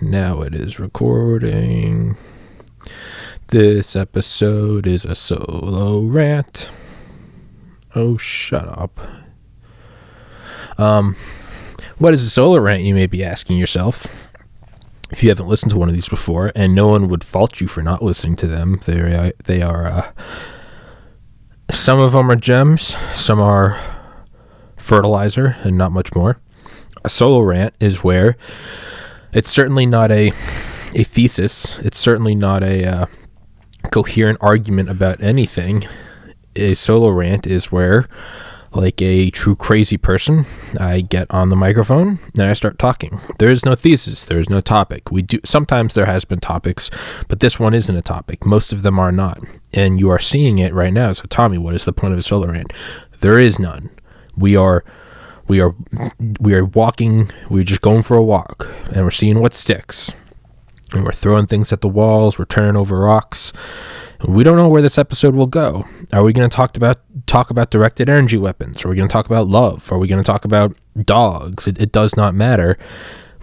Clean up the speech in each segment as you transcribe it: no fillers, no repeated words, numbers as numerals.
Now it is recording. This episode is a solo rant. Oh, shut up. What is a solo rant, you may be asking yourself. If you haven't listened to one of these before, and no one would fault you for not listening to them, they are some of them are gems, some are fertilizer, and not much more. A solo rant is where it's certainly not a thesis. It's certainly not a coherent argument about anything. A solo rant is where, like a true crazy person, I get on the microphone and I start talking. There is no thesis. There is no topic. Sometimes there has been topics, but this one isn't a topic. Most of them are not. And you are seeing it right now. So Tommy, what is the point of a solo rant? There is none. We are walking. We're just going for a walk and we're seeing what sticks. And we're throwing things at the walls. We're turning over rocks. We don't know where this episode will go. Are we going to talk about directed energy weapons? Are we going to talk about love? Are we going to talk about dogs? It does not matter.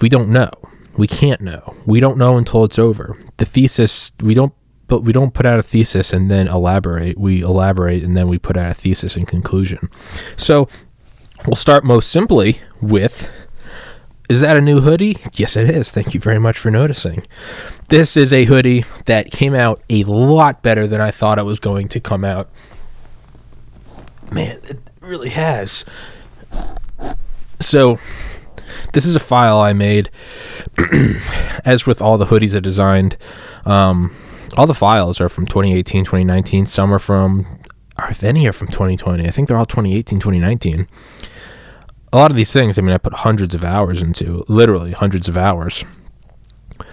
We don't know. We can't know. We don't know until it's over. The thesis, we don't put out a thesis and then elaborate. We elaborate and then we put out a thesis and conclusion. So we'll start most simply with, is that a new hoodie? Yes, it is. Thank you very much for noticing. This is a hoodie that came out a lot better than I thought it was going to come out. Man, it really has. So, this is a file I made. As with all the hoodies I designed, all the files are from 2018, 2019. Some are if any are from 2020. I think they're all 2018, 2019. A lot of these things, I put hundreds of hours into, literally hundreds of hours.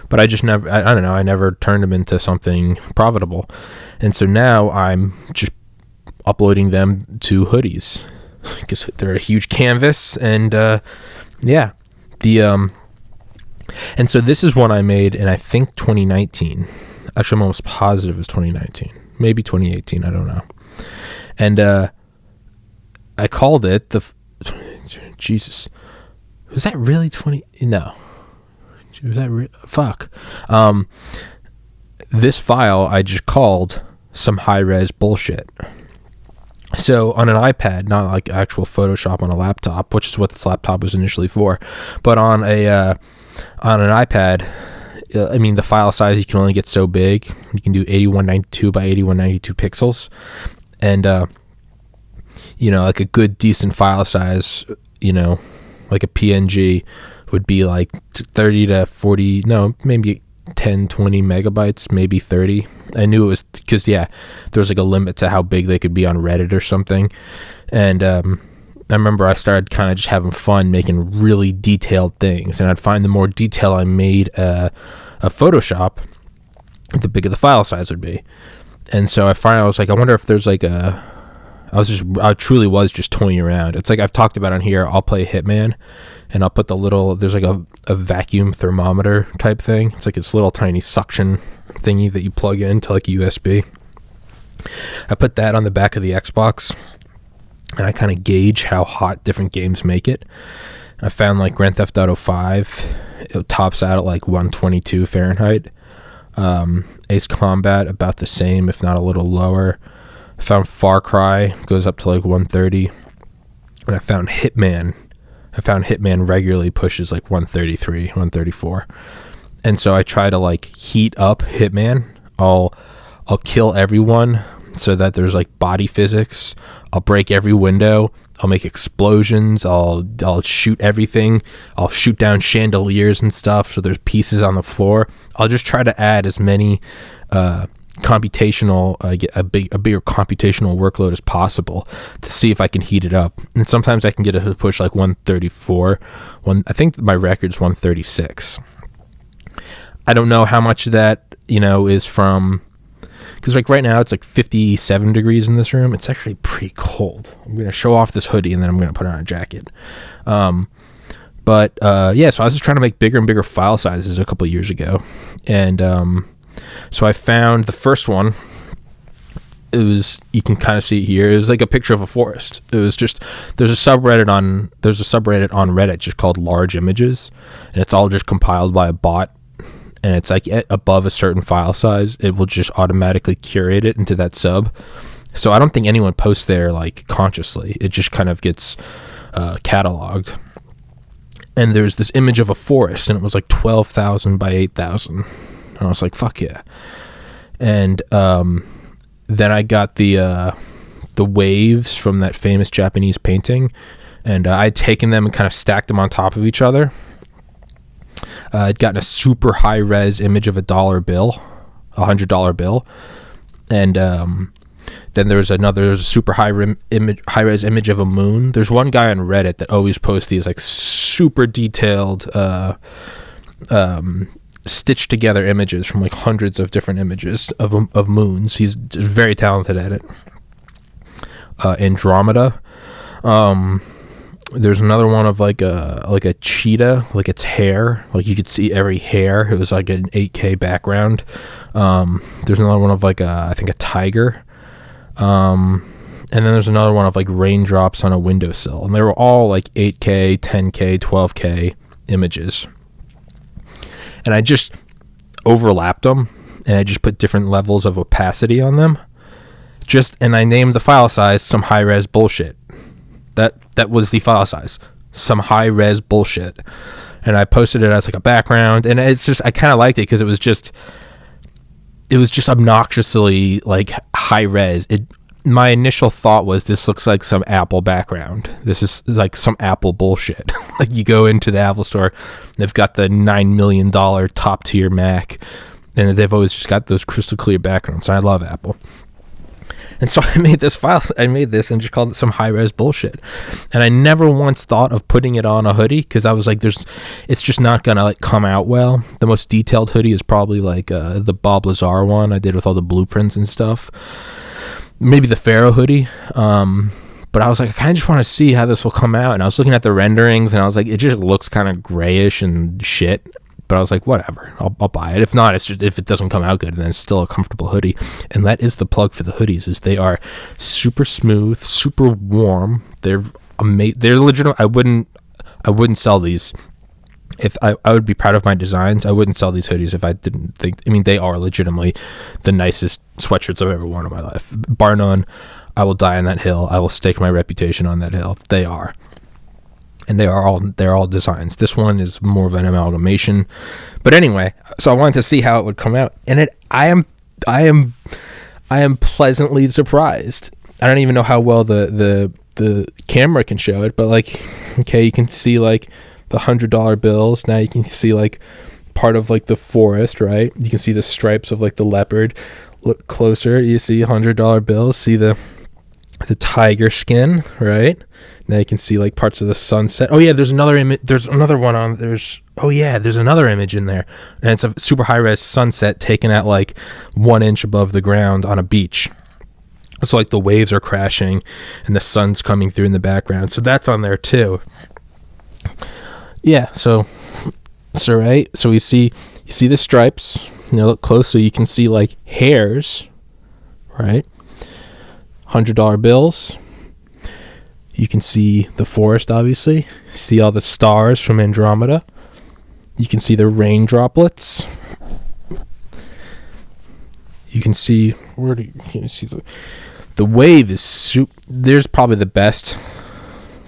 But I just never, I don't know, I never turned them into something profitable. And so now I'm just uploading them to hoodies because they're a huge canvas. And yeah, and so this is one I made in, I think, 2019. Actually, I'm almost positive it's 2019, maybe 2018. I don't know. And I called it Jesus. Was that really 20? No. Was that fuck? This file I just called some high-res bullshit. So on an iPad, not like actual Photoshop on a laptop, which is what this laptop was initially for, but on an iPad, the file size, you can only get so big. You can do 8192 by 8192 pixels, and like a good decent file size, like a PNG would be like 30 to 40, no, maybe 10, 20 megabytes, maybe 30. I knew it was because, there was like a limit to how big they could be on Reddit or something. And I remember I started kind of just having fun making really detailed things. And I'd find the more detail I made a Photoshop, the bigger the file size would be. And so I was like, I wonder if there's like I truly was just toying around. It's like I've talked about on here, I'll play Hitman and I'll put there's like a vacuum thermometer type thing. It's like this little tiny suction thingy that you plug into like a USB. I put that on the back of the Xbox and I kind of gauge how hot different games make it. I found like Grand Theft Auto 5, it tops out at like 122 Fahrenheit. Ace Combat about the same, if not a little lower. I found Far Cry goes up to like 130, and I found Hitman regularly pushes like 133, 134, and so I try to like heat up Hitman. I'll kill everyone so that there's like body physics. I'll break every window. I'll make explosions. I'll shoot everything. I'll shoot down chandeliers and stuff so there's pieces on the floor. I'll just try to add as many computational, get a bigger computational workload as possible to see if I can heat it up. And sometimes I can get it to push like 134. I think my record's 136. I don't know how much of that is from, because like right now it's like 57 degrees in this room. It's actually pretty cold. I'm gonna show off this hoodie and then I'm gonna put on a jacket. So I was just trying to make bigger and bigger file sizes a couple of years ago, and so I found the first one. You can kind of see here, it was like a picture of a forest. It was just, there's a subreddit on Reddit just called Large Images, and it's all just compiled by a bot and it's like above a certain file size, it will just automatically curate it into that sub. So I don't think anyone posts there like consciously. It just kind of gets cataloged. And there's this image of a forest, and it was like 12,000 by 8,000. And I was like, fuck yeah. And then I got the waves from that famous Japanese painting, and I'd taken them and kind of stacked them on top of each other. I'd gotten a super high res image of a $100 bill, and then there's a super high res image of a moon. There's one guy on Reddit that always posts these like super detailed stitched together images from like hundreds of different images of moons. He's very talented at it. Andromeda. There's another one of like a cheetah, like its hair, like you could see every hair. It was like an 8K background. There's another one of like I think a tiger. And then there's another one of like raindrops on a windowsill, and they were all like 8K, 10K, 12K images. And I just overlapped them, and I just put different levels of opacity on them. And I named the file size some high-res bullshit. That was the file size, some high-res bullshit. And I posted it as like a background, and it's just, I kind of liked it because it was just obnoxiously like high-res. My initial thought was, this looks like some Apple background. This is like some Apple bullshit. Like you go into the Apple store, they've got the $9 million top tier Mac, and they've always just got those crystal clear backgrounds. And I love Apple. And so I made this and just called it some high-res bullshit. And I never once thought of putting it on a hoodie, because I was like, it's just not gonna like come out well. The most detailed hoodie is probably like the Bob Lazar one I did with all the blueprints and stuff. Maybe the Pharaoh hoodie. But I was like, I kind of just want to see how this will come out. And I was looking at the renderings, and I was like, it just looks kind of grayish and shit. But I was like, whatever, I'll buy it. If not, it's just, if it doesn't come out good, then it's still a comfortable hoodie. And that is the plug for the hoodies, is they are super smooth, super warm. They're amazing. They're legitimate. I wouldn't sell these. If I would be proud of my designs, I wouldn't sell these hoodies if I didn't think, I mean, they are legitimately the nicest sweatshirts I've ever worn in my life. Bar none. I will die on that hill. I will stake my reputation on that hill. They are. And they're all designs. This one is more of an amalgamation. But anyway, so I wanted to see how it would come out. And I am pleasantly surprised. I don't even know how well the camera can show it, but like, okay, you can see like the $100 bills. Now you can see like part of like the forest, right? You can see the stripes of like the leopard. Look closer, you see $100 bills, see the tiger skin, right? Now you can see like parts of the sunset. Oh yeah, there's another image. There's another image in there, and it's a super high res sunset taken at like 1 inch above the ground on a beach. So like the waves are crashing and the sun's coming through in the background. So that's on there too. Yeah. So right. So you see the stripes. You know, look close so you can see like hairs, right? $100 bills. You can see the forest, obviously. See all the stars from Andromeda. You can see the rain droplets. You can see, the wave is there's probably the best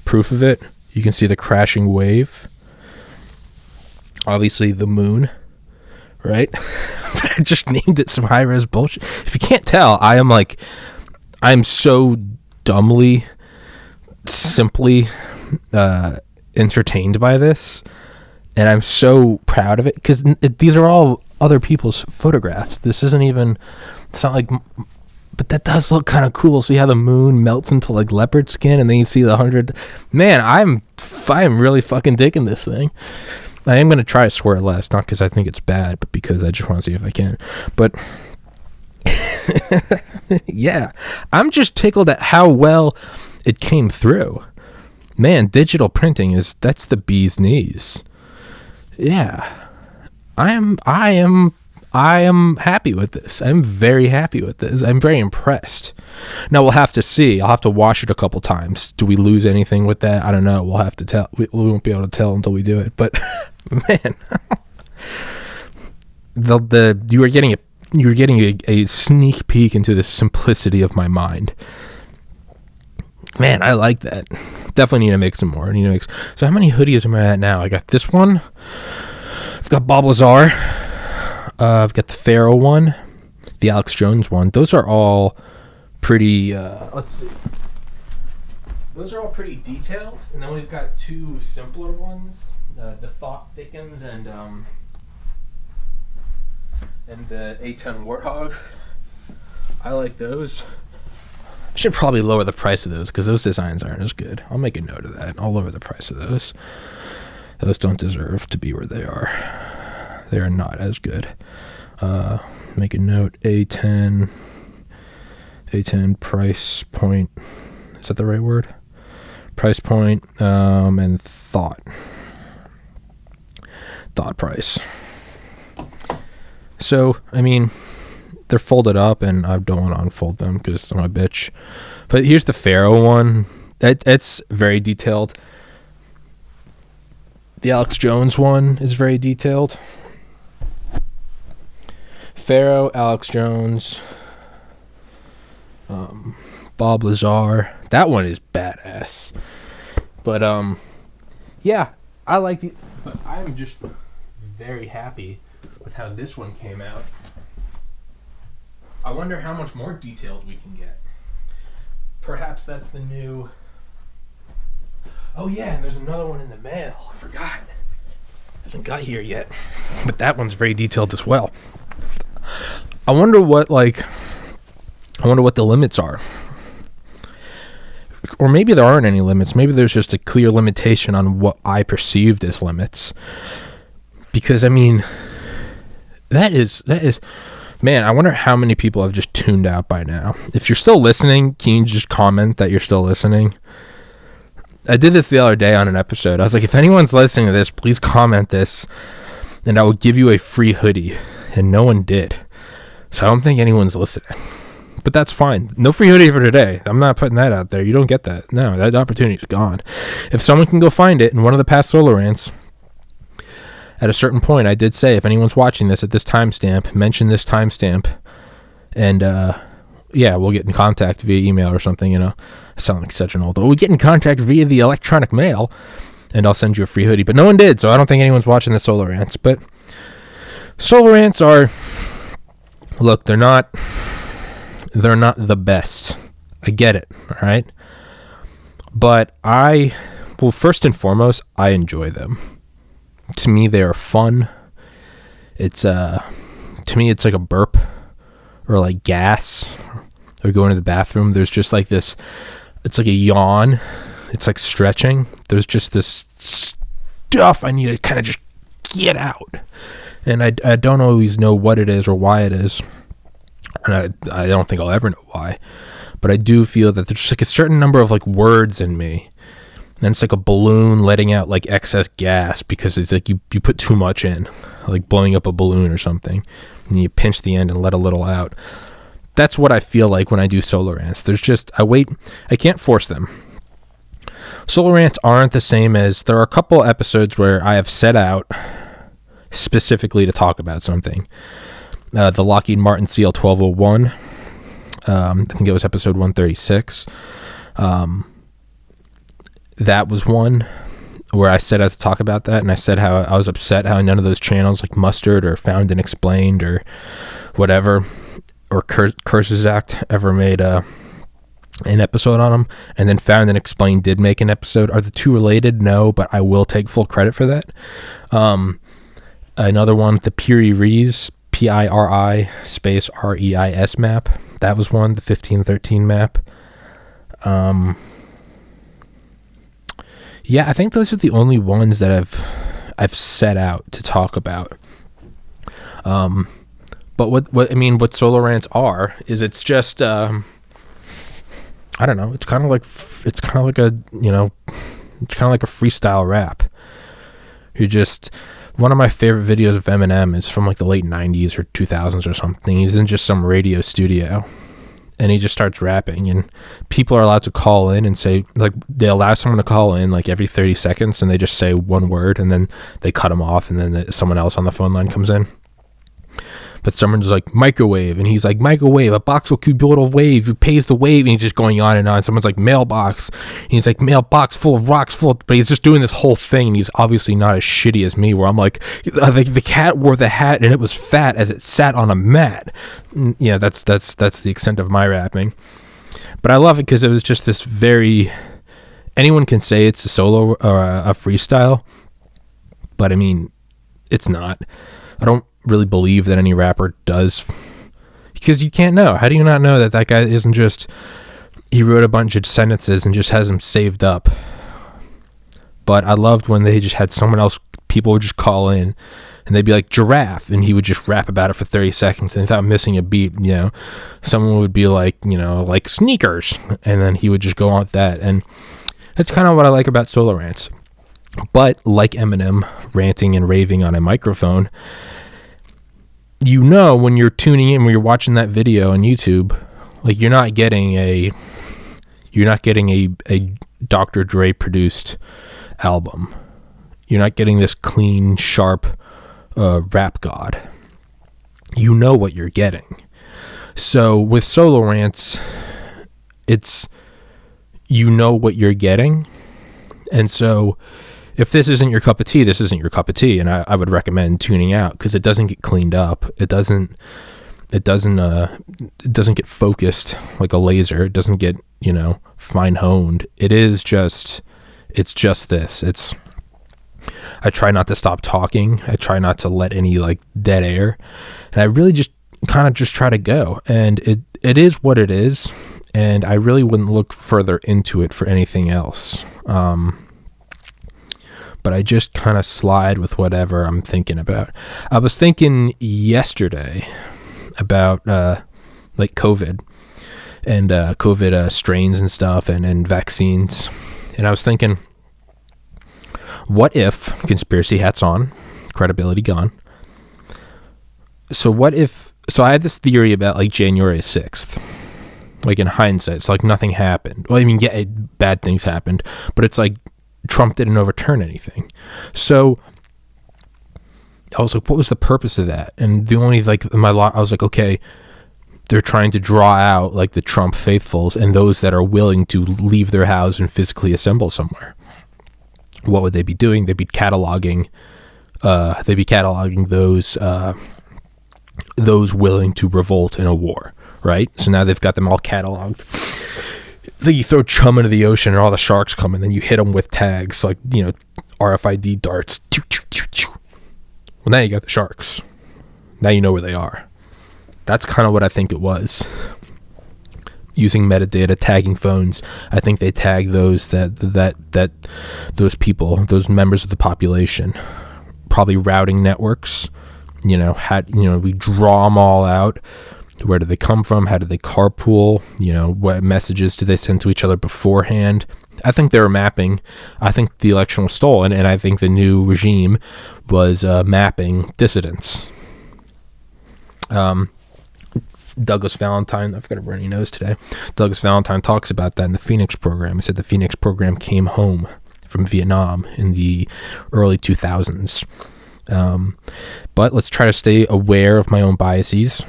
proof of it. You can see the crashing wave. Obviously the moon, right? But I just named it some high-res bullshit. If you can't tell, I'm so dumbly, simply entertained by this, and I'm so proud of it, because these are all other people's photographs. This isn't even, it's not like, but that does look kind of cool. See how the moon melts into like leopard skin, and then you see the 100. Man, I'm really fucking digging this thing. I am going to try to swear less, not because I think it's bad, but because I just want to see if I can. But yeah, I'm just tickled at how well it came through. Man, digital printing that's the bee's knees. Yeah, I am happy with this. I'm very happy with this. I'm very impressed. Now we'll have to see. I'll have to wash it a couple times. Do we lose anything with that? I don't know. We'll have to tell. We won't be able to tell until we do it. But man, you were getting a sneak peek into the simplicity of my mind. Man, I like that. Definitely need to make some more. So how many hoodies am I at now? I got this one. I've got Bob Lazar. I've got the Pharaoh one, the Alex Jones one. Those are all pretty, let's see. Those are all pretty detailed. And then we've got two simpler ones. The Thought Thickens and the A10 Warthog. I like those. I should probably lower the price of those because those designs aren't as good. I'll make a note of that. I'll lower the price of those. Those don't deserve to be where they are. They are not as good. Make a note. A10 price point. Is that the right word? Price point and thought price. So, I mean, they're folded up, and I don't want to unfold them because I'm a bitch. But here's the Pharaoh one. It's very detailed. The Alex Jones one is very detailed. Pharaoh, Alex Jones, Bob Lazar. That one is badass. But yeah, I like it. But I'm just very happy with how this one came out. I wonder how much more detailed we can get. Perhaps that's the new... Oh yeah, and there's another one in the mail. I forgot. Hasn't got here yet. But that one's very detailed as well. I wonder what the limits are. Or maybe there aren't any limits. Maybe there's just a clear limitation on what I perceived as limits. Because, I mean, that is... Man, I wonder how many people have just tuned out by now. If you're still listening, can you just comment that you're still listening? I did this the other day on an episode. I was like, if anyone's listening to this, please comment this, and I will give you a free hoodie. And no one did. So I don't think anyone's listening. But that's fine. No free hoodie for today. I'm not putting that out there. You don't get that. No, that opportunity's gone. If someone can go find it in one of the past solo rants, at a certain point, I did say, if anyone's watching this at this timestamp, mention this timestamp, and yeah, we'll get in contact via email or something, I sound like such an old... We'll get in contact via the electronic mail, and I'll send you a free hoodie. But no one did, so I don't think anyone's watching the solo rants. But solo rants are... Look, they're not the best. I get it, all right? But well, first and foremost, I enjoy them. To me, they are fun. It's to me, it's like a burp or like gas or going to the bathroom. There's just like this, it's like a yawn. It's like stretching. There's just this stuff I need to kind of just get out. And I don't always know what it is or why it is. And I don't think I'll ever know why. But I do feel that there's just like a certain number of like words in me. And it's like a balloon letting out like excess gas because it's like you put too much in, like blowing up a balloon or something, and you pinch the end and let a little out. That's what I feel like when I do solo rants. I can't force them. Solo rants aren't the same as, there are a couple episodes where I have set out specifically to talk about something. The Lockheed Martin CL-1201, I think it was episode 136. That was one where I set out to talk about that, and I said how I was upset how none of those channels like Mustard or Found and Explained or whatever, or Curses Act ever made an episode on them. And then Found and Explained did make an episode. Are the two related? No, but I will take full credit for that. Another one, the Piri Reis, PIRI space REIS map. That was one, the 1513 map. Yeah, I think those are the only ones that I've set out to talk about. But what solo rants are is it's just I don't know. It's kind of like a freestyle rap. One of my favorite videos of Eminem is from like the late 90s or 2000s or something. He's in just some radio studio, and he just starts rapping, and people are allowed to call in and say, like, they allow someone to call in like every 30 seconds, and they just say one word, and then they cut him off, and then someone else on the phone line comes in. But someone's like, microwave, and he's like, microwave, a box will cube a wave, who pays the wave, and he's just going on and on. Someone's like, mailbox, and he's like, mailbox full of rocks, but he's just doing this whole thing, and he's obviously not as shitty as me, where I'm like, the cat wore the hat, and it was fat as it sat on a mat. Yeah, that's the extent of my rapping. But I love it because it was just this very, anyone can say it's a solo or a freestyle, but I mean, it's not. I don't really believe that any rapper does, because you can't know. How do you not know that guy isn't just, he wrote a bunch of sentences and just has them saved up? But I loved when they just had someone else, people would just call in and they'd be like, giraffe, and he would just rap about it for 30 seconds and without missing a beat. Someone would be like, like sneakers, and then he would just go on with that. And that's kind of what I like about solo rants. But like Eminem ranting and raving on a microphone, when you're tuning in, when you're watching that video on YouTube, like you're not getting a Dr. Dre produced album. You're not getting this clean, sharp rap god. You know what you're getting. So with solo rants, it's, what you're getting. And so if this isn't your cup of tea, this isn't your cup of tea, and I would recommend tuning out, because it doesn't get cleaned up. It doesn't get focused like a laser. It doesn't get, fine honed. It's just this. I try not to stop talking. I try not to let any like dead air, and I really just kind of just try to go, and it is what it is, and I really wouldn't look further into it for anything else. But I just kind of slide with whatever I'm thinking about. I was thinking yesterday about like COVID and COVID strains and stuff, and vaccines. And I was thinking, what if, conspiracy hats on, credibility gone. So what if, so I had this theory about like January 6th. Like in hindsight, it's like nothing happened. Well, I mean, yeah, bad things happened, but it's like Trump didn't overturn anything. So I was like, what was the purpose of that? And the only, like, I was like, okay, they're trying to draw out like the Trump faithfuls and those that are willing to leave their house and physically assemble somewhere. What would they be doing? They'd be cataloging those willing to revolt in a war, right? So now they've got them all cataloged. Then you throw chum into the ocean and all the sharks come, and then you hit them with tags like, RFID darts. Well, now you got the sharks. Now you know where they are. That's kind of what I think it was. Using metadata, tagging phones. I think they tag those that those people, those members of the population. Probably routing networks. We draw them all out. Where do they come from? How do they carpool? What messages do they send to each other beforehand? I think they were mapping. I think the election was stolen, and I think the new regime was mapping dissidents. Douglas Valentine, I've got a runny nose today. Douglas Valentine talks about that in the Phoenix program. He said the Phoenix program came home from Vietnam in the early 2000s. But let's try to stay aware of my own biases.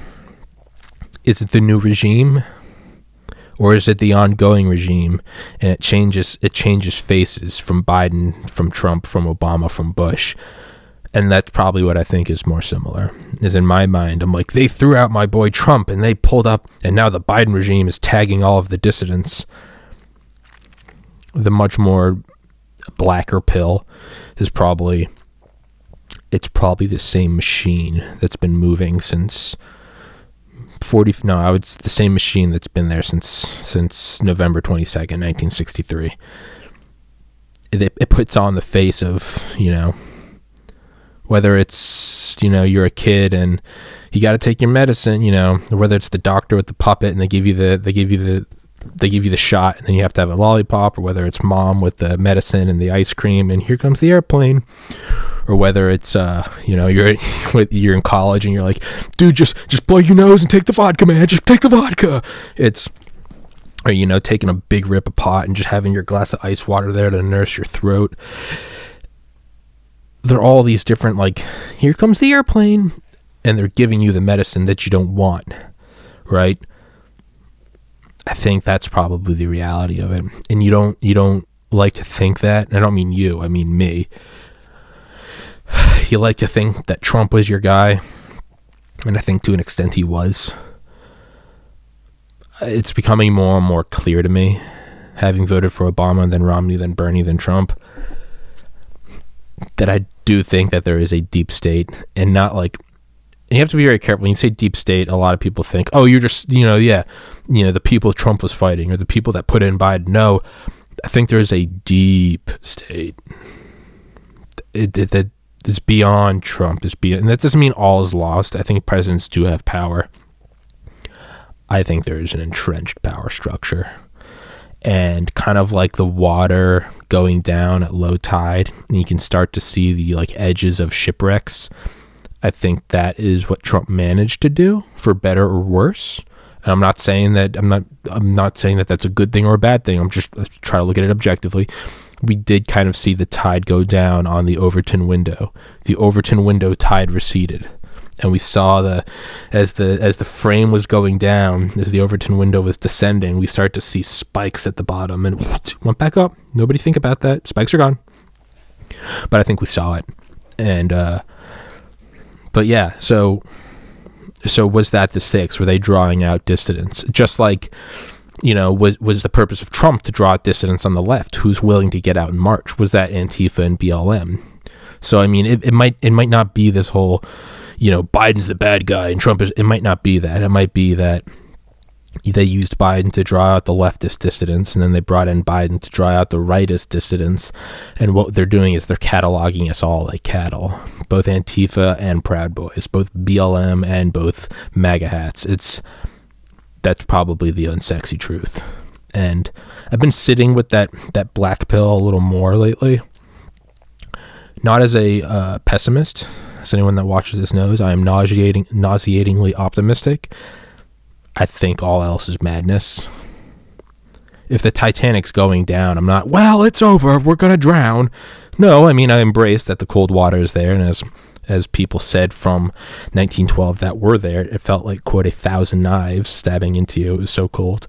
Is it the new regime, or is it the ongoing regime? And it changes faces from Biden, from Trump, from Obama, from Bush. And that's probably what I think is more similar. Is in my mind, I'm like, they threw out my boy Trump and they pulled up, and now the Biden regime is tagging all of the dissidents. The much more blacker pill is probably the same machine that's been moving since it's the same machine that's been there since November 22nd, 1963. It puts on the face of, whether it's, you're a kid and you got to take your medicine, or whether it's the doctor with the puppet and they give you the shot and then you have to have a lollipop, or whether it's mom with the medicine and the ice cream and here comes the airplane. Or whether it's you're in college and you're like, dude, just blow your nose and take the vodka, man. Just take the vodka. Or taking a big rip of pot and just having your glass of ice water there to nurse your throat. There are all these different, like, here comes the airplane. and they're giving you the medicine that you don't want, right? I think that's probably the reality of it. And you don't like to think that. And I don't mean you, I mean me. You like to think that Trump was your guy, and I think to an extent he was. It's becoming more and more clear to me, having voted for Obama, then Romney, then Bernie, then Trump, that I do think that there is a deep state, and not like, and you have to be very careful. When you say deep state, a lot of people think, oh, you're just, the people Trump was fighting, or the people that put in Biden. No, I think there's a deep state that is beyond Trump. And that doesn't mean all is lost. I think presidents do have power. I think there is an entrenched power structure. And kind of like the water going down at low tide, and you can start to see the edges of shipwrecks. I think that is what Trump managed to do, for better or worse. And I'm not saying that that's a good thing or a bad thing. I'm just trying to look at it objectively. We did kind of see the tide go down on the Overton window. The Overton window tide receded. And we saw as the frame was going down, as the Overton window was descending, we start to see spikes at the bottom, and went back up. Nobody think about that. Spikes are gone. But I think we saw it. And but yeah, so was that the six? Were they drawing out dissidents? Just like, was the purpose of Trump to draw out dissidents on the left? Who's willing to get out and march? Was that Antifa and BLM? So I mean, it might not be this whole, Biden's the bad guy and Trump is. It might not be that. It might be that they used Biden to draw out the leftist dissidents, and then they brought in Biden to draw out the rightist dissidents. And what they're doing is they're cataloging us all like cattle, both Antifa and Proud Boys, both BLM and both MAGA hats. That's probably the unsexy truth. And I've been sitting with that black pill a little more lately. Not as a pessimist, as anyone that watches this knows, I am nauseatingly optimistic. I think all else is madness. If the Titanic's going down, I'm not, well, it's over, we're going to drown. No, I mean, I embrace that the cold water is there, and as people said from 1912 that were there, it felt like, quote, 1,000 knives stabbing into you. It was so cold.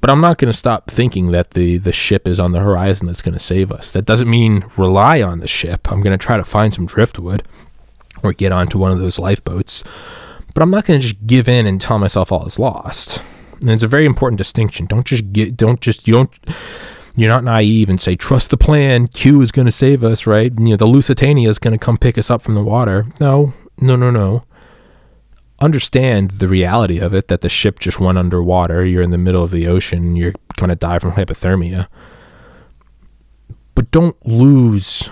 But I'm not going to stop thinking that the ship is on the horizon that's going to save us. That doesn't mean rely on the ship. I'm going to try to find some driftwood or get onto one of those lifeboats. But I'm not going to just give in and tell myself all is lost. And it's a very important distinction. You're not naive and say, trust the plan. Q is going to save us, right? The Lusitania is going to come pick us up from the water. No. Understand the reality of it, that the ship just went underwater. You're in the middle of the ocean. You're going to die from hypothermia. But don't lose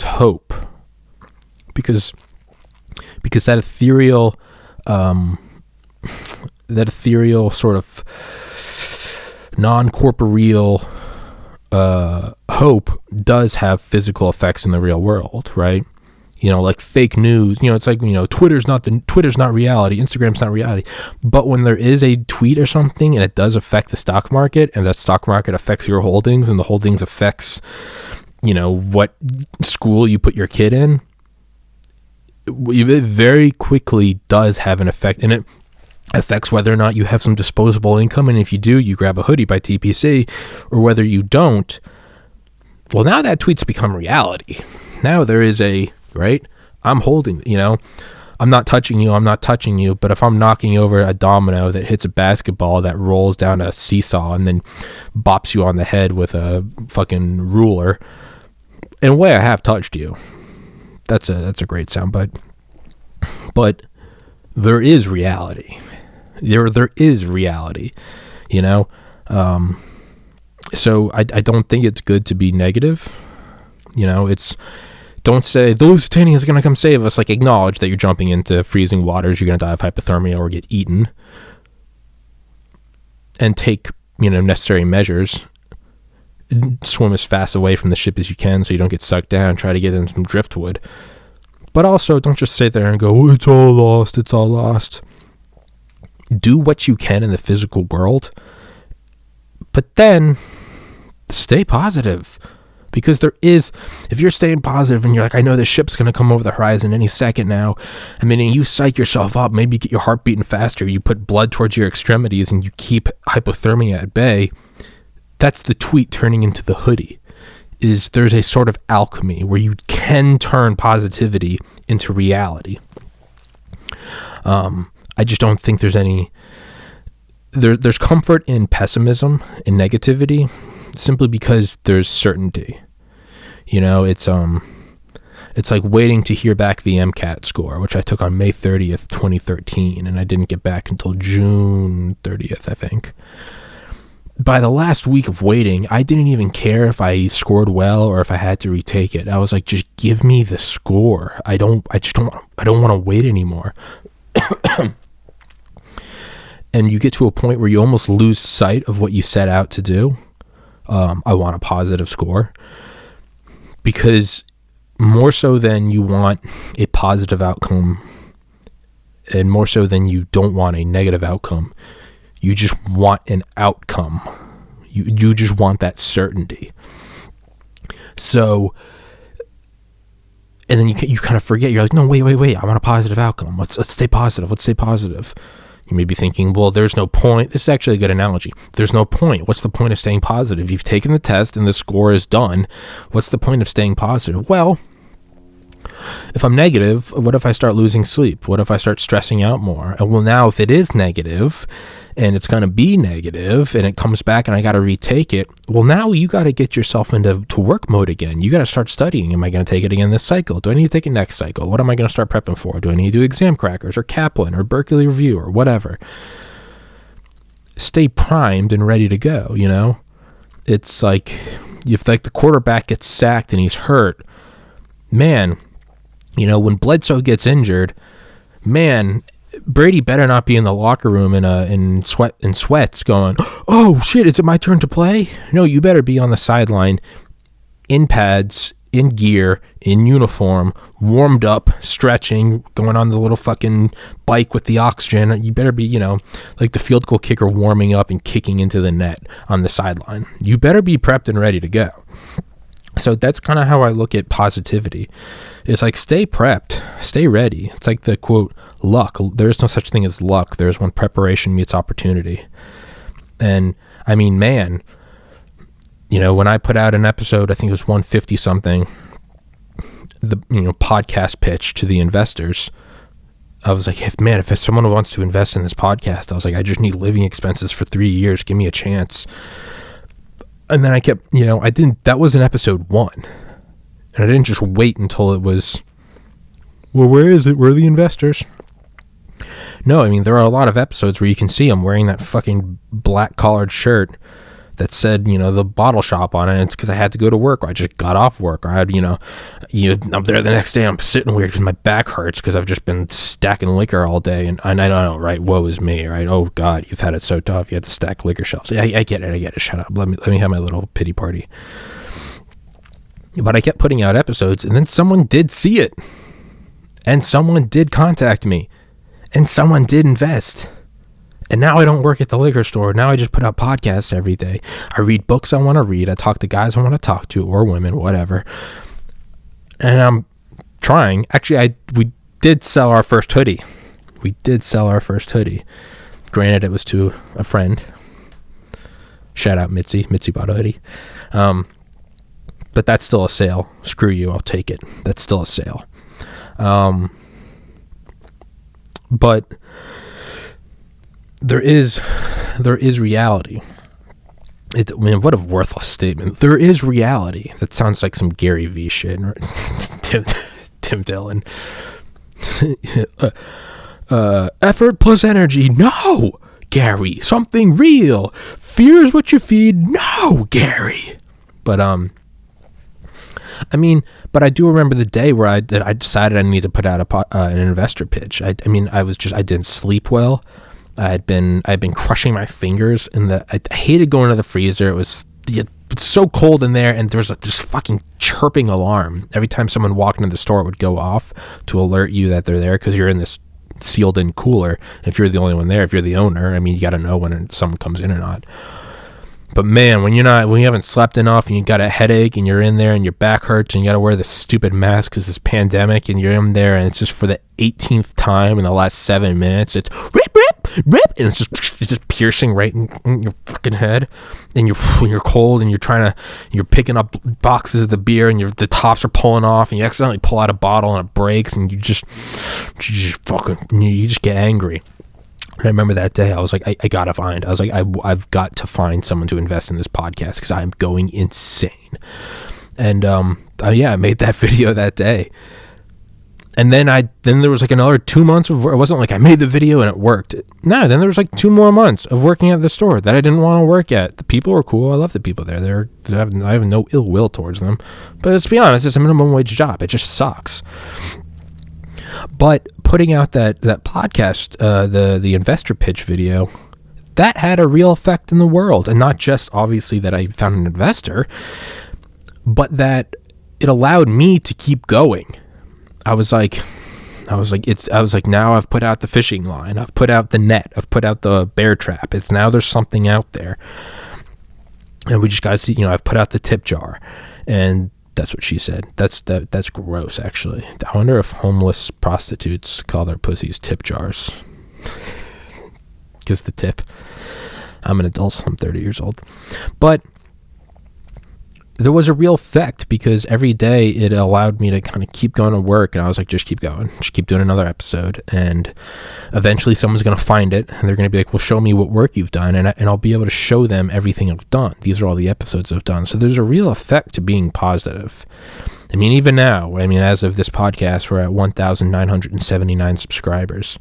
hope, because that ethereal sort of non-corporeal hope does have physical effects in the real world, right? Like fake news, it's like, Twitter's not reality, Instagram's not reality. But when there is a tweet or something and it does affect the stock market, and that stock market affects your holdings, and the holdings affects, what school you put your kid in, it very quickly does have an effect, and it affects whether or not you have some disposable income. And if you do, you grab a hoodie by TPC, or whether you don't, well, now that tweet's become reality. Now there is right? I'm holding, I'm not touching you, but if I'm knocking over a domino that hits a basketball that rolls down a seesaw and then bops you on the head with a fucking ruler, in a way I have touched you. That's a great soundbite. But there is reality. There is reality, So I don't think it's good to be negative. Don't say the Lusitania is going to come save us. Like, acknowledge that you're jumping into freezing waters. You're going to die of hypothermia or get eaten. And take, necessary measures. Swim as fast away from the ship as you can so you don't get sucked down. Try to get in some driftwood. But also, don't just sit there and go, oh, it's all lost. It's all lost. Do what you can in the physical world. But then, stay positive. Because if you're staying positive and you're like, I know this ship's going to come over the horizon any second now, I mean, and you psych yourself up, maybe get your heart beating faster, you put blood towards your extremities and you keep hypothermia at bay, that's the tweet turning into the hoodie. Is there's a sort of alchemy where you can turn positivity into reality. I just don't think there's any... There's comfort in pessimism and negativity simply because there's certainty. You know, it's like waiting to hear back the MCAT score, which I took on May 30th, 2013, and I didn't get back until June 30th, I think. By the last week of waiting, I didn't even care if I scored well or if I had to retake it. I was like, just give me the score. I don't want to wait anymore. And you get to a point where you almost lose sight of what you set out to do. I want a positive score. Because more so than you want a positive outcome, and more so than you don't want a negative outcome, you just want an outcome. You just want that certainty. So, and then you kind of forget. You're like, no, wait. I want a positive outcome. Let's stay positive. Let's stay positive. You may be thinking, well, there's no point. This is actually a good analogy. There's no point. What's the point of staying positive? You've taken the test and the score is done. What's the point of staying positive? Well, if I'm negative, what if I start losing sleep? What if I start stressing out more? And well, now if it is negative and it's going to be negative and it comes back and I got to retake it, well, now you got to get yourself into work mode again. You got to start studying. Am I going to take it again this cycle? Do I need to take it next cycle? What am I going to start prepping for? Do I need to do exam crackers or Kaplan or Berkeley Review or whatever? Stay primed and ready to go, you know? It's like if the quarterback gets sacked and he's hurt, man, you know, when Bledsoe gets injured, man, Brady better not be in the locker room in sweats going, oh shit, is it my turn to play? No, you better be on the sideline in pads, in gear, in uniform, warmed up, stretching, going on the little fucking bike with the oxygen. You better be, you know, like the field goal kicker warming up and kicking into the net on the sideline. You better be prepped and ready to go. So that's kind of how I look at positivity. It's like, stay prepped, stay ready. It's like the quote, luck. There is no such thing as luck. There's when preparation meets opportunity. And I mean, man, you know, when I put out an episode, I think it was 150 something, the, you know, podcast pitch to the investors, I was like, if someone wants to invest in this podcast, I was like, I just need living expenses for 3 years. Give me a chance. And then I kept, you know, that was in episode 1. And I didn't just wait until it was, well, where is it? Where are the investors? No, I mean, there are a lot of episodes where you can see I'm wearing that fucking black collared shirt that said, you know, the bottle shop on it. And it's because I had to go to work, or I just got off work, or I had, I'm there the next day, I'm sitting weird because my back hurts because I've just been stacking liquor all day. And I don't know, right? Woe is me, right? Oh God, you've had it so tough. You had to stack liquor shelves. I get it. Shut up. Let me have my little pity party. But I kept putting out episodes, and then someone did see it, and someone did contact me, and someone did invest. And now I don't work at the liquor store. Now I just put out podcasts every day. I read books I want to read. I talk to guys I want to talk to, or women, whatever. And I'm trying. Actually, we did sell our first hoodie. Granted, it was to a friend. Shout out Mitzi. Mitzi bought a hoodie. But that's still a sale. Screw you, I'll take it. That's still a sale. But there is reality. Man, what a worthless statement. There is reality. That sounds like some Gary V shit. Tim Dillon. Effort plus energy. No, Gary. Something real. Fear is what you feed. No, Gary. But I mean, but I do remember the day where I decided I needed to put out an investor pitch. I didn't sleep well. I had been crushing my fingers, and I hated going to the freezer. It was so cold in there, and there was this fucking chirping alarm every time someone walked into the store. It would go off to alert you that they're there because you're in this sealed in cooler. If you're the only one there, if you're the owner, I mean, you got to know when someone comes in or not. But man, when you haven't slept enough and you got a headache and you're in there and your back hurts and you got to wear this stupid mask because this pandemic, and you're in there and it's just for the 18th time in the last 7 minutes, it's rip, and it's just piercing right in your fucking head, and you're cold and you're picking up boxes of the beer and the tops are pulling off and you accidentally pull out a bottle and it breaks and you just get angry. And I remember that day, I was like, I've got to find someone to invest in this podcast because I'm going insane. And I made that video that day. And then there was like another 2 months of work. It wasn't like I made the video and it worked. No, then there was like 2 more months of working at the store that I didn't want to work at. The people were cool. I love the people there. I have no ill will towards them. But let's be honest, it's a minimum wage job. It just sucks. But putting out that podcast, the investor pitch video, that had a real effect in the world. And not just obviously that I found an investor, but that it allowed me to keep going. I was like, now I've put out the fishing line, I've put out the net, I've put out the bear trap. Now there's something out there, and we just got to see. I've put out the tip jar, and that's what she said. That's gross, actually. I wonder if homeless prostitutes call their pussies tip jars. Because the tip. I'm an adult, so I'm 30 years old, but there was a real effect because every day it allowed me to kind of keep going to work, and I was like, just keep going, just keep doing another episode, and eventually someone's going to find it and they're going to be like, well, show me what work you've done, and I'll be able to show them everything I've done. These are all the episodes I've done. So there's a real effect to being positive. I mean, even now, as of this podcast, we're at 1,979 subscribers.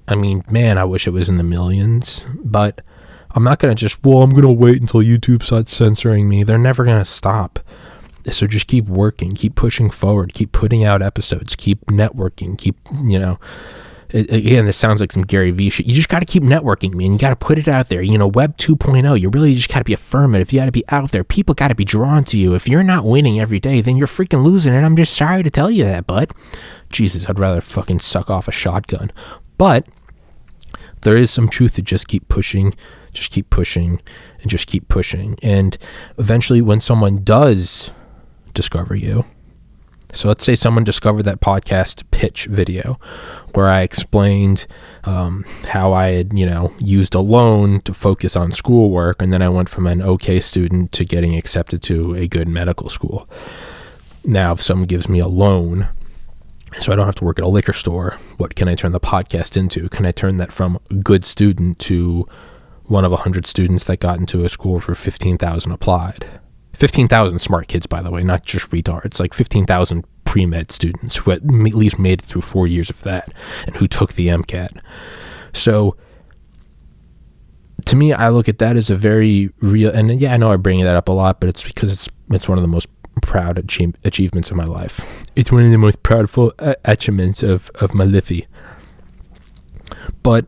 I mean, man, I wish it was in the millions, but I'm not going to I'm going to wait until YouTube starts censoring me. They're never going to stop. So just keep working, keep pushing forward, keep putting out episodes, keep networking, again, this sounds like some Gary Vee shit. You just got to keep networking, man. You got to put it out there. Web 2.0, you really just got to be affirmative. You got to be out there. People got to be drawn to you. If you're not winning every day, then you're freaking losing. And I'm just sorry to tell you that, bud. Jesus, I'd rather fucking suck off a shotgun. But there is some truth to just keep pushing, just keep pushing, and just keep pushing. And eventually when someone does discover you, so let's say someone discovered that podcast pitch video where I explained how I had, used a loan to focus on schoolwork, and then I went from an okay student to getting accepted to a good medical school. Now, if someone gives me a loan so I don't have to work at a liquor store, what can I turn the podcast into? Can I turn that from good student to one of 100 students that got into a school for 15,000 applied? 15,000 smart kids, by the way, not just retards. Like 15,000 pre-med students who at least made it through 4 years of that and who took the MCAT. So to me, I look at that as a very real, and yeah, I know I bring that up a lot, but it's because it's one of the most proud achievements of my life. It's one of the most proudful achievements of my life. But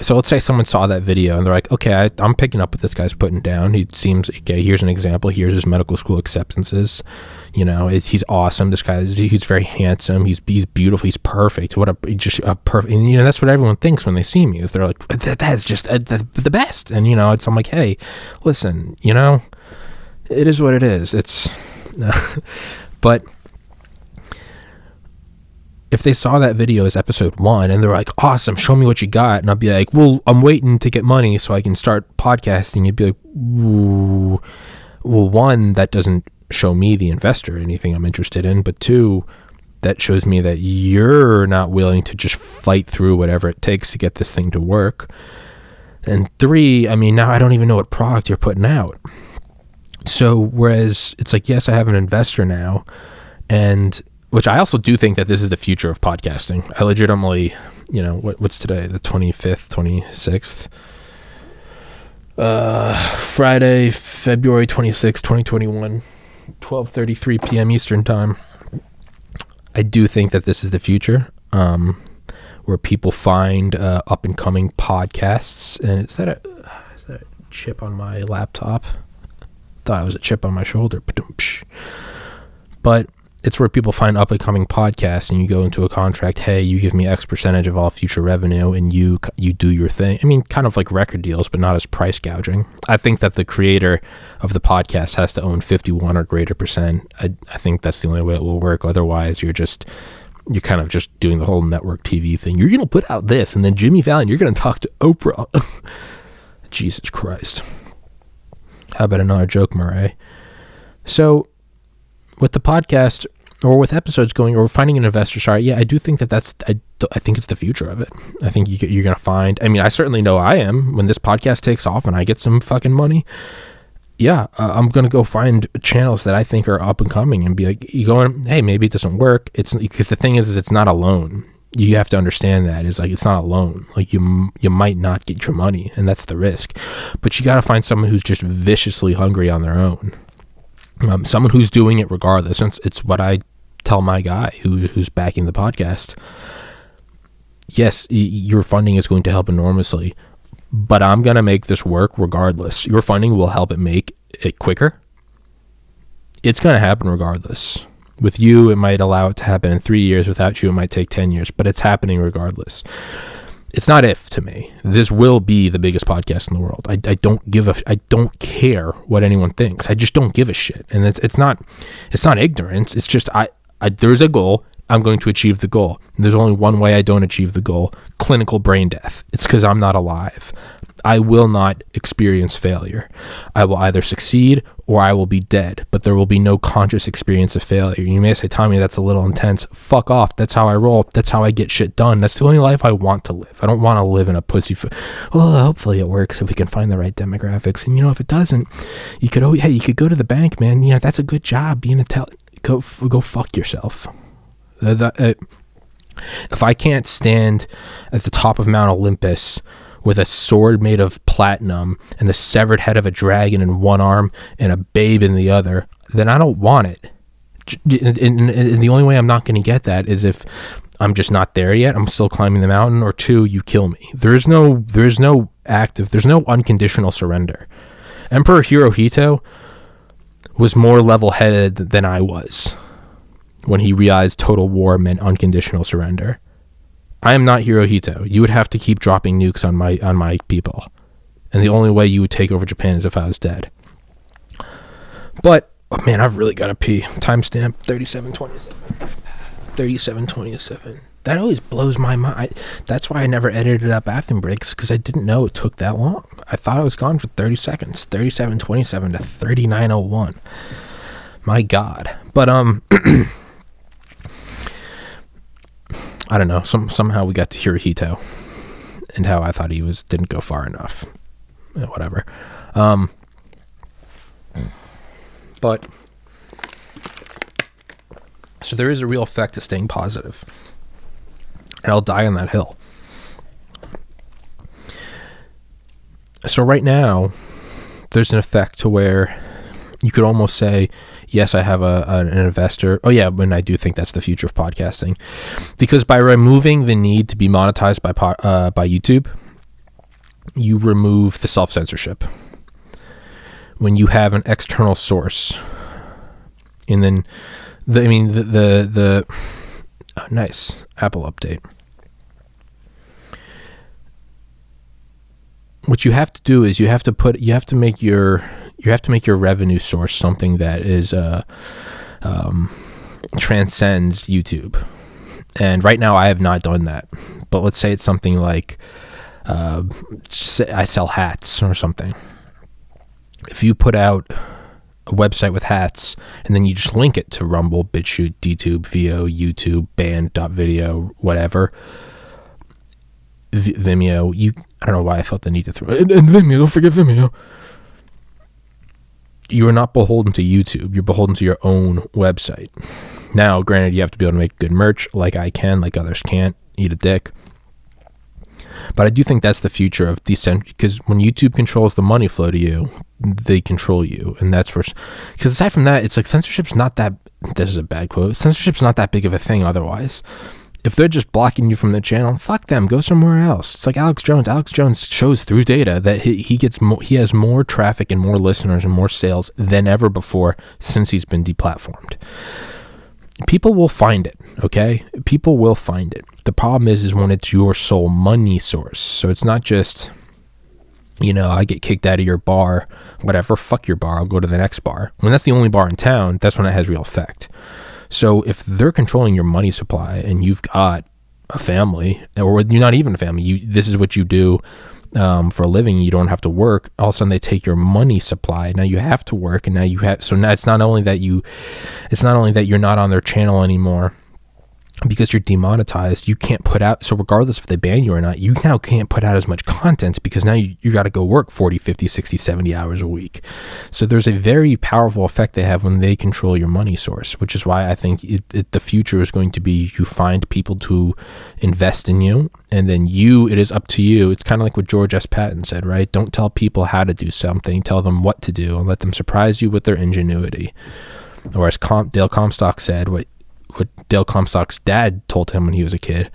so let's say someone saw that video and they're like, okay, I'm picking up what this guy's putting down. He seems, okay, here's an example. Here's his medical school acceptances. He's awesome. This guy, he's very handsome. He's beautiful. He's perfect. Just a perfect, and that's what everyone thinks when they see me, is they're like, that's just the best. And, I'm like, hey, listen, it is what it is. But if they saw that video as episode 1 and they're like, awesome, show me what you got, and I'll be like, well, I'm waiting to get money so I can start podcasting, you'd be like, ooh. Well, 1, that doesn't show me, the investor, anything I'm interested in, but 2, that shows me that you're not willing to just fight through whatever it takes to get this thing to work. And 3, now I don't even know what product you're putting out. So whereas it's like, yes, I have an investor now, and which I also do think that this is the future of podcasting. I legitimately, what's today? The 25th, 26th? Friday, February 26th, 2021, 12:33 p.m. Eastern time. I do think that this is the future, where people find up-and-coming podcasts. And is that a chip on my laptop? Thought it was a chip on my shoulder. But it's where people find up and coming podcasts, and you go into a contract. Hey, you give me X percentage of all future revenue, and you do your thing. I mean, kind of like record deals, but not as price gouging. I think that the creator of the podcast has to own 51 or greater percent. I think that's the only way it will work. Otherwise, you're kind of just doing the whole network TV thing. You're going to put out this, and then Jimmy Fallon, you're going to talk to Oprah. Jesus Christ. How about another joke, Murray? So, with the podcast, or with episodes going, or finding an investor, I do think I think it's the future of it. I think you're going to find, I mean, I certainly know I am, when this podcast takes off and I get some fucking money, I'm going to go find channels that I think are up and coming and be like, you going, hey, maybe it doesn't work. It's because the thing is it's not a loan. You have to understand that is like, it's not a loan. Like you might not get your money, and that's the risk, but you got to find someone who's just viciously hungry on their own. Someone who's doing it regardless. It's what I tell my guy who's backing the podcast. Yes, your funding is going to help enormously, but I'm going to make this work regardless. Your funding will help it make it quicker. It's going to happen regardless. With you, it might allow it to happen in 3 years. Without you, it might take 10 years, but it's happening regardless. It's not if to me. This will be the biggest podcast in the world. I don't care what anyone thinks. I just don't give a shit. And it's not ignorance. It's just there's a goal. I'm going to achieve the goal. And there's only one way I don't achieve the goal: clinical brain death. It's because I'm not alive. I will not experience failure. I will either succeed or I will be dead, but there will be no conscious experience of failure. You may say, Tommy, that's a little intense. Fuck off. That's how I roll. That's how I get shit done. That's the only life I want to live. I don't want to live in a pussy. Well, hopefully it works if we can find the right demographics. And if it doesn't, you could go to the bank, man. That's a good job being a go fuck yourself. If I can't stand at the top of Mount Olympus with a sword made of platinum and the severed head of a dragon in one arm and a babe in the other, then I don't want it. And the only way I'm not going to get that is if I'm just not there yet. I'm still climbing the mountain, or two, you kill me. There's no unconditional surrender. Emperor Hirohito was more level-headed than I was when he realized total war meant unconditional surrender. I am not Hirohito. You would have to keep dropping nukes on my people. And the only way you would take over Japan is if I was dead. But, oh man, I've really got to pee. Timestamp 37:27. 37:27. That always blows my mind. That's why I never edited up bathroom breaks, because I didn't know it took that long. I thought I was gone for 30 seconds. 37:27 to 39:01. My God. But, I don't know. Somehow we got to Hirohito and how I thought he didn't go far enough. Whatever. But so there is a real effect to staying positive, and I'll die on that hill. So right now, there's an effect to where you could almost say, yes, I have an investor. Oh yeah, and I do think that's the future of podcasting, because by removing the need to be monetized by YouTube, you remove the self-censorship. When you have an external source, and then the nice Apple update. What you have to do is you have to make your revenue source something that is transcends YouTube. And right now I have not done that. But let's say it's something like I sell hats or something. If you put out a website with hats and then you just link it to Rumble, BitChute, DTube, VO, YouTube, Band.video, whatever, Vimeo, I don't know why I felt the need to throw it. And Vimeo, don't forget Vimeo. You are not beholden to YouTube. You're beholden to your own website. Now, granted, you have to be able to make good merch like I can, like others can't. Eat a dick. But I do think that's the future of because when YouTube controls the money flow to you, they control you. And that's where, because aside from that, it's like censorship's not that, this is a bad quote, censorship's not that big of a thing otherwise. If they're just blocking you from the channel, fuck them, go somewhere else. It's like Alex Jones. Alex Jones shows through data that he has more traffic and more listeners and more sales than ever before since he's been deplatformed. people will find it, okay? People will find it. The problem is when it's your sole money source. So it's not just, I get kicked out of your bar, whatever, fuck your bar, I'll go to the next bar. When that's the only bar in town, that's when it has real effect. So if they're controlling your money supply and you've got a family, or you're not even a family, this is what you do for a living, you don't have to work, all of a sudden they take your money supply. Now you have to work, and now it's not only that you're not on their channel anymore because you're demonetized, you can't put out, so regardless if they ban you or not, you now can't put out as much content because now you got to go work 40, 50, 60, 70 hours a week. So there's a very powerful effect they have when they control your money source, which is why I think the future is going to be you find people to invest in you, and then it is up to you. It's kind of like what George S. Patton said, right? Don't tell people how to do something, tell them what to do, and let them surprise you with their ingenuity. Or as Dale Comstock said, what Dale Comstock's dad told him when he was a kid.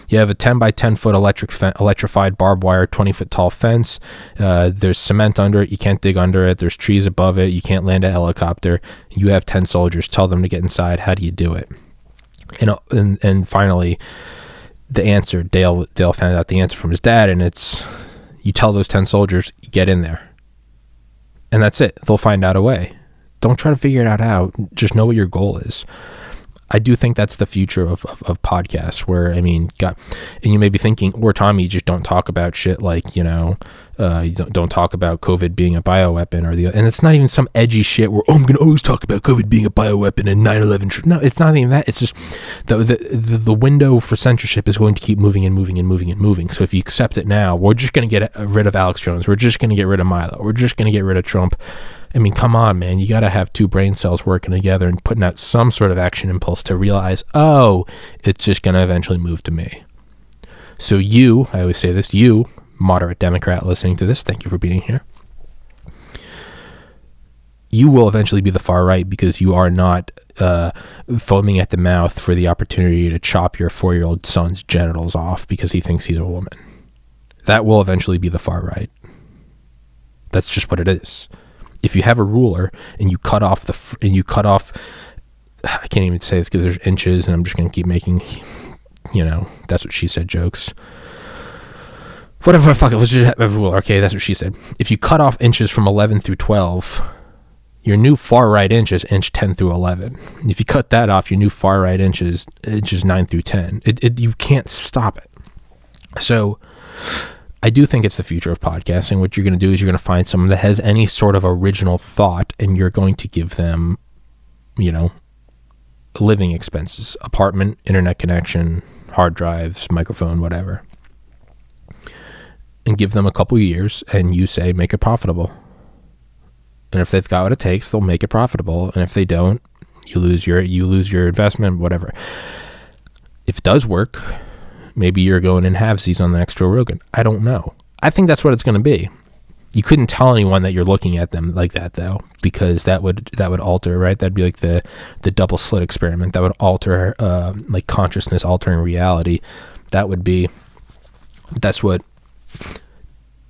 You have a 10 by 10 foot electrified barbed wire, 20 foot tall fence. There's cement under it. You can't dig under it. There's trees above it. You can't land a helicopter. You have 10 soldiers. Tell them to get inside. How do you do it? And finally, the answer, Dale found out the answer from his dad, and it's, you tell those 10 soldiers, get in there. And that's it. They'll find out a way. Don't try to figure it out how. Just know what your goal is. I do think that's the future of podcasts, where, and you may be thinking, or Tommy, you just don't talk about shit like, you don't talk about COVID being a bioweapon, and it's not even some edgy shit where, I'm going to always talk about COVID being a bioweapon and 9/11. No, it's not even that. It's just the window for censorship is going to keep moving and moving and moving and moving. So if you accept it now, we're just going to get rid of Alex Jones. We're just going to get rid of Milo. We're just going to get rid of Trump. Come on, man. You got to have two brain cells working together and putting out some sort of action impulse to realize, it's just going to eventually move to me. So I always say this, you, moderate Democrat listening to this, thank you for being here. You will eventually be the far right because you are not foaming at the mouth for the opportunity to chop your 4-year-old son's genitals off because he thinks he's a woman. That will eventually be the far right. That's just what it is. If you have a ruler and you cut off I can't even say this because there's inches, and I'm just going to keep making, that's what she said jokes. Whatever, fuck it, let's just have a ruler. Okay, that's what she said. If you cut off inches from 11 through 12, your new far right inch is inch 10 through 11. And if you cut that off, your new far right inches 9 through 10. You can't stop it. So I do think it's the future of podcasting. What you're going to do is you're going to find someone that has any sort of original thought, and you're going to give them, living expenses, apartment, internet connection, hard drives, microphone, whatever, and give them a couple years, and you say, make it profitable. And if they've got what it takes, they'll make it profitable. And if they don't, you lose your investment, whatever. If it does work, maybe you're going in halvesies on the next Joe Rogan. I don't know. I think that's what it's going to be. You couldn't tell anyone that you're looking at them like that, though, because that would alter, right? That'd be like the double slit experiment. That would alter, like consciousness altering reality. That's what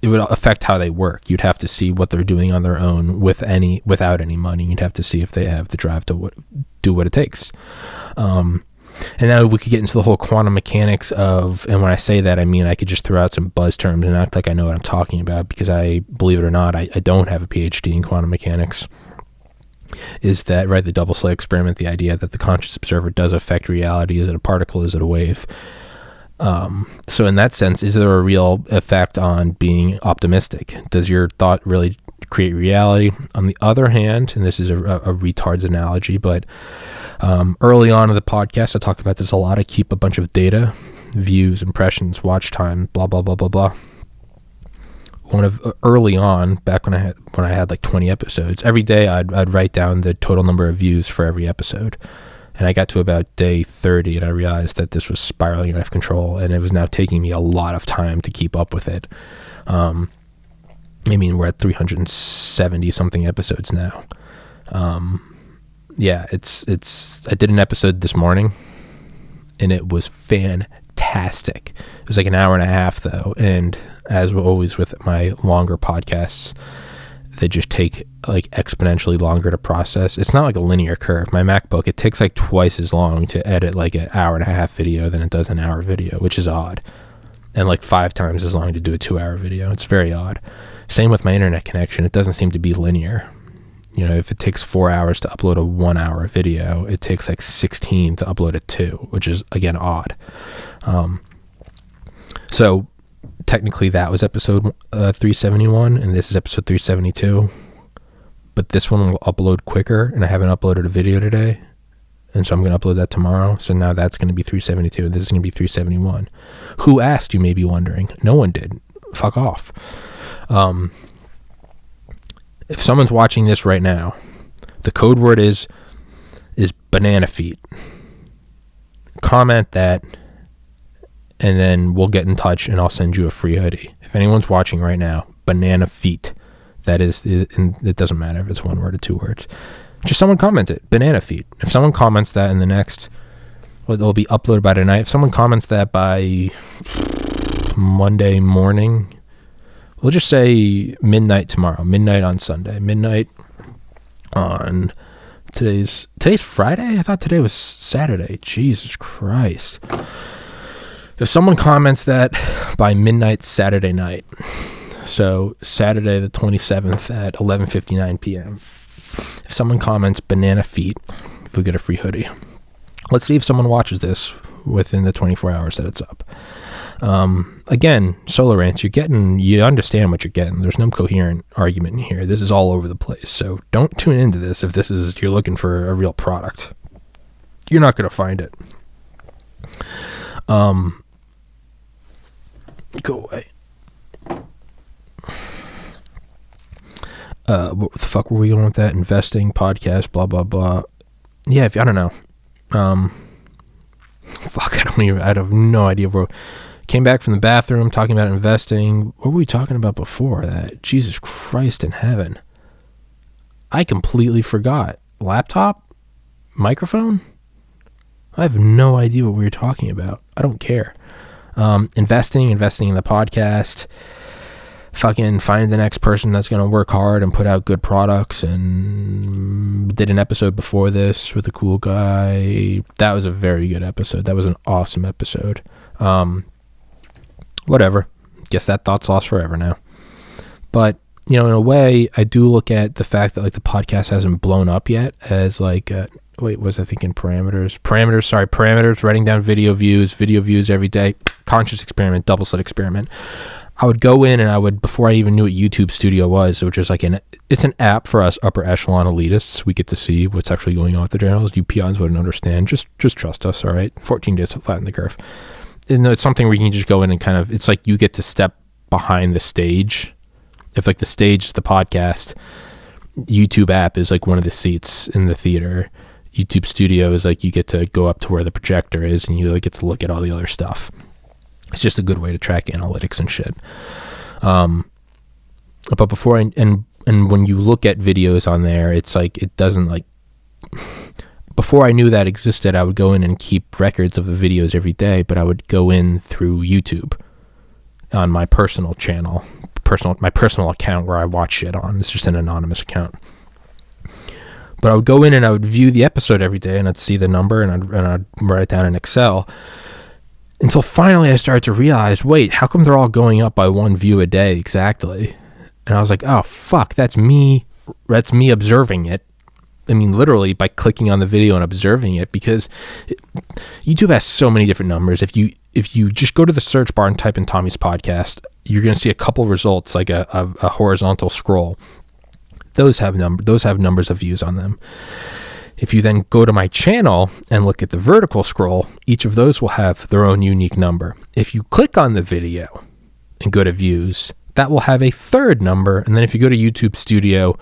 it would affect how they work. You'd have to see what they're doing on their own without any money. You'd have to see if they have the drive to do what it takes. And now we could get into the whole quantum mechanics of, and when I say that, I mean I could just throw out some buzz terms and act like I know what I'm talking about, because believe it or not, I don't have a PhD in quantum mechanics. Is that, right, the double slit experiment, the idea that the conscious observer does affect reality. Is it a particle? Is it a wave? So in that sense, is there a real effect on being optimistic? Does your thought really create reality? On the other hand, and this is a retard's analogy, but early on in the podcast, I talked about this a lot. I keep a bunch of data, views, impressions, watch time, blah, blah, blah, blah, blah. Early on, back when I had like 20 episodes, every day I'd write down the total number of views for every episode. And I got to about day 30, and I realized that this was spiraling out of control, and it was now taking me a lot of time to keep up with it. We're at 370 something episodes now. Yeah, I did an episode this morning, and it was fantastic. It was like an hour and a half though, and as always with my longer podcasts, They just take like exponentially longer to process. It's not like a linear curve. My MacBook, it takes like twice as long to edit like an hour and a half video than it does an hour video, which is odd. And like 5 times as long to do a 2-hour video. It's very odd. Same with my internet connection. It doesn't seem to be linear. You know, if it takes 4 hours to upload a 1-hour video, it takes like 16 to upload a 2, which is, again, odd. So technically that was episode 371, and this is episode 372. But this one will upload quicker, and I haven't uploaded a video today. And so I'm going to upload that tomorrow. So now that's going to be 372, and this is going to be 371. Who asked, you may be wondering? No one did. Fuck off. If someone's watching this right now, the code word is banana feet. Comment that, and then we'll get in touch, and I'll send you a free hoodie. If anyone's watching right now, banana feet. That is, it doesn't matter if it's 1 word or 2 words. Just someone comment it, banana feet. If someone comments that in the next, well, it'll be uploaded by tonight. If someone comments that by Monday morning, we'll just say midnight tomorrow, midnight on Sunday, midnight on today's Friday? I thought today was Saturday. Jesus Christ. If someone comments that by midnight Saturday night, so Saturday the 27th at 11:59 p.m., if someone comments banana feet, we'll get a free hoodie. Let's see if someone watches this within the 24 hours that it's up. Again, Solar Rants, you understand what you're getting. There's no coherent argument in here. This is all over the place. So don't tune into this if you're looking for a real product. You're not going to find it. Go away. What the fuck were we going with that? Investing, podcast, blah, blah, blah. Yeah, I don't know. Fuck, I have no idea where. Came back from the bathroom talking about investing. What were we talking about before that? Jesus Christ in heaven. I completely forgot. Laptop? Microphone? I have no idea what we were talking about. I don't care. Investing in the podcast. Fucking finding the next person that's going to work hard and put out good products, and did an episode before this with a cool guy. That was a very good episode. That was an awesome episode. Whatever. Guess that thought's lost forever now. But, you know, in a way, I do look at the fact that like the podcast hasn't blown up yet as like, was I thinking parameters, writing down video views every day, conscious experiment, double slit experiment. I would go in and I would, before I even knew what YouTube Studio was, which is like it's an app for us upper echelon elitists. We get to see what's actually going on with the journals. You peons wouldn't understand. Just trust us, all right? 14 days to flatten the curve. And it's something where you can just go in and kind of, it's like you get to step behind the stage. If like the stage, the podcast, YouTube app is like one of the seats in the theater. YouTube Studio is like you get to go up to where the projector is and you like get to look at all the other stuff. It's just a good way to track analytics and shit. But before and when you look at videos on there, it's like it doesn't like. Before I knew that existed, I would go in and keep records of the videos every day. But I would go in through YouTube on my personal channel, my personal account where I watch shit on. It's just an anonymous account. But I would go in and I would view the episode every day, and I'd see the number, and I'd write it down in Excel. Until finally I started to realize, wait, how come they're all going up by 1 view a day exactly? And I was like, oh, fuck, that's me observing it. I mean, literally by clicking on the video and observing it, because YouTube has so many different numbers. If you just go to the search bar and type in Tommy's podcast, you're going to see a couple results, like a horizontal scroll. Those have numbers of views on them. If you then go to my channel and look at the vertical scroll, each of those will have their own unique number. If you click on the video and go to views, that will have a third number. And then if you go to YouTube Studio,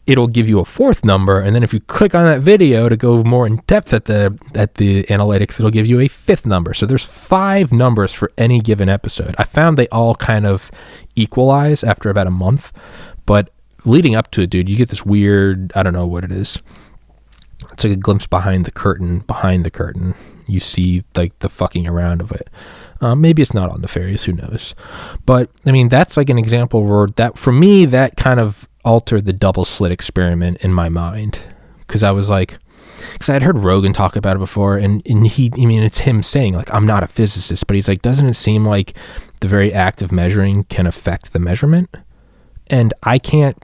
it'll give you a fourth number. And then if you click on that video to go more in depth at the analytics, it'll give you a fifth number. So there's 5 numbers for any given episode. I found they all kind of equalize after about a month, but leading up to it, dude, you get this weird, I don't know what it is. It's like a glimpse behind the curtain. You see like the fucking around of it. Maybe it's not all nefarious, who knows? But I mean, that's like an example where that, for me, that kind of altered the double slit experiment in my mind, because I was like, because I had heard Rogan talk about it before, and it's him saying like, I'm not a physicist, but he's like, doesn't it seem like the very act of measuring can affect the measurement? And I can't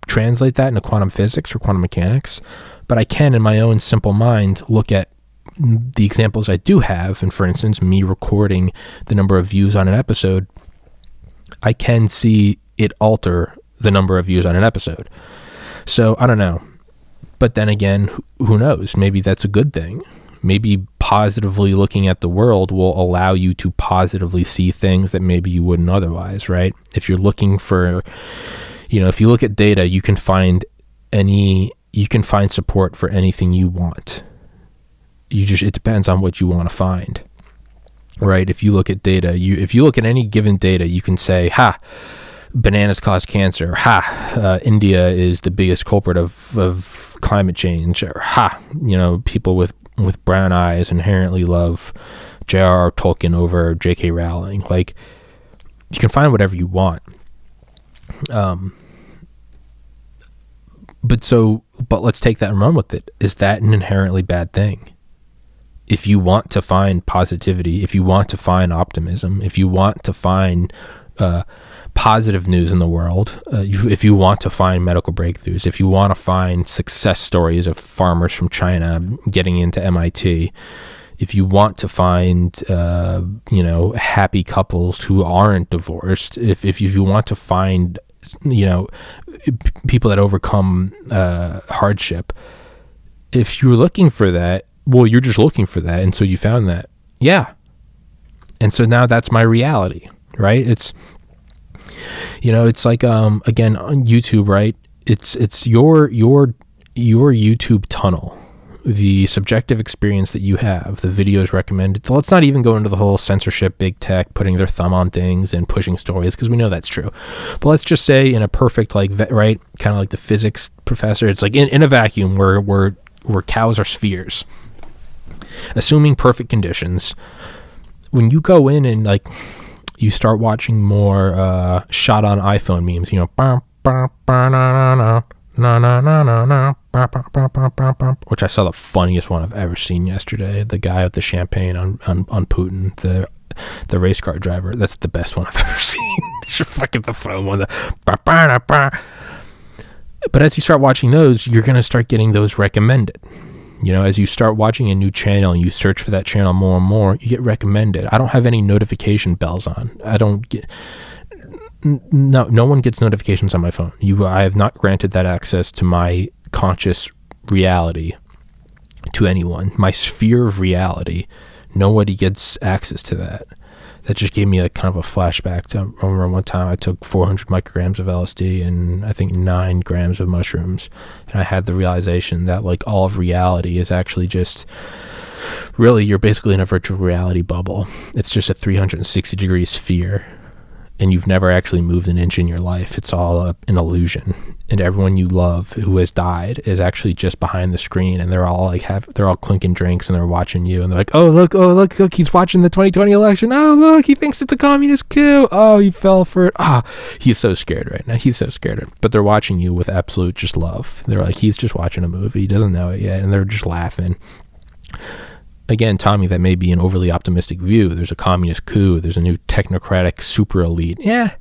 translate that into quantum physics or quantum mechanics, but I can in my own simple mind look at the examples I do have, and for instance, me recording the number of views on an episode, I can see it alter the number of views on an episode. So I don't know. But then again, who knows? Maybe that's a good thing. Maybe positively looking at the world will allow you to positively see things that maybe you wouldn't otherwise, right? If you're looking for, if you look at data, you can find support for anything you want. It depends on what you want to find, right? If you look at data, if you look at any given data, you can say, bananas cause cancer. India is the biggest culprit of climate change. Or people with brown eyes inherently love J.R.R. Tolkien over J.K. Rowling. Like, you can find whatever you want. But let's take that and run with it. Is that an inherently bad thing? If you want to find positivity, if you want to find optimism, if you want to find positive news in the world, if you want to find medical breakthroughs, if you want to find success stories of farmers from China getting into MIT, if you want to find happy couples who aren't divorced, if you want to find people that overcome hardship, if you're looking for that, well, you're just looking for that, and so you found that. Yeah. And so now that's my reality, right? It's like, again, on YouTube, right? It's your YouTube tunnel, the subjective experience that you have, the videos recommended. So let's not even go into the whole censorship, big tech, putting their thumb on things and pushing stories, because we know that's true. But let's just say in a perfect, right, kind of like the physics professor, it's like in a vacuum where cows are spheres. Assuming perfect conditions, when you go in and you start watching more shot on iPhone memes, which I saw the funniest one I've ever seen yesterday. The guy with the champagne on Putin, the race car driver. That's the best one I've ever seen. Fucking the phone one. But as you start watching those, you're gonna start getting those recommended. As you start watching a new channel and you search for that channel more and more, you get recommended. I don't have any notification bells on. No one gets notifications on my phone. I have not granted that access to my conscious reality to anyone. My sphere of reality, nobody gets access to that. That just gave me a kind of a flashback to, I remember one time I took 400 micrograms of LSD and I think 9 grams of mushrooms, and I had the realization that all of reality is actually just, really, you're basically in a virtual reality bubble. It's just a 360-degree sphere, and you've never actually moved an inch in your life. It's all an illusion, and everyone you love who has died is actually just behind the screen, and they're all they're all clinking drinks and they're watching you, and they're like, oh look, he's watching the 2020 election. Oh look, he thinks it's a communist coup. Oh, he fell for it. He's so scared right now. He's so scared. But they're watching you with absolute just love. They're like, he's just watching a movie. He doesn't know it yet, and they're just laughing. Again, Tommy, that may be an overly optimistic view. There's a communist coup. There's a new technocratic super elite. Yeah.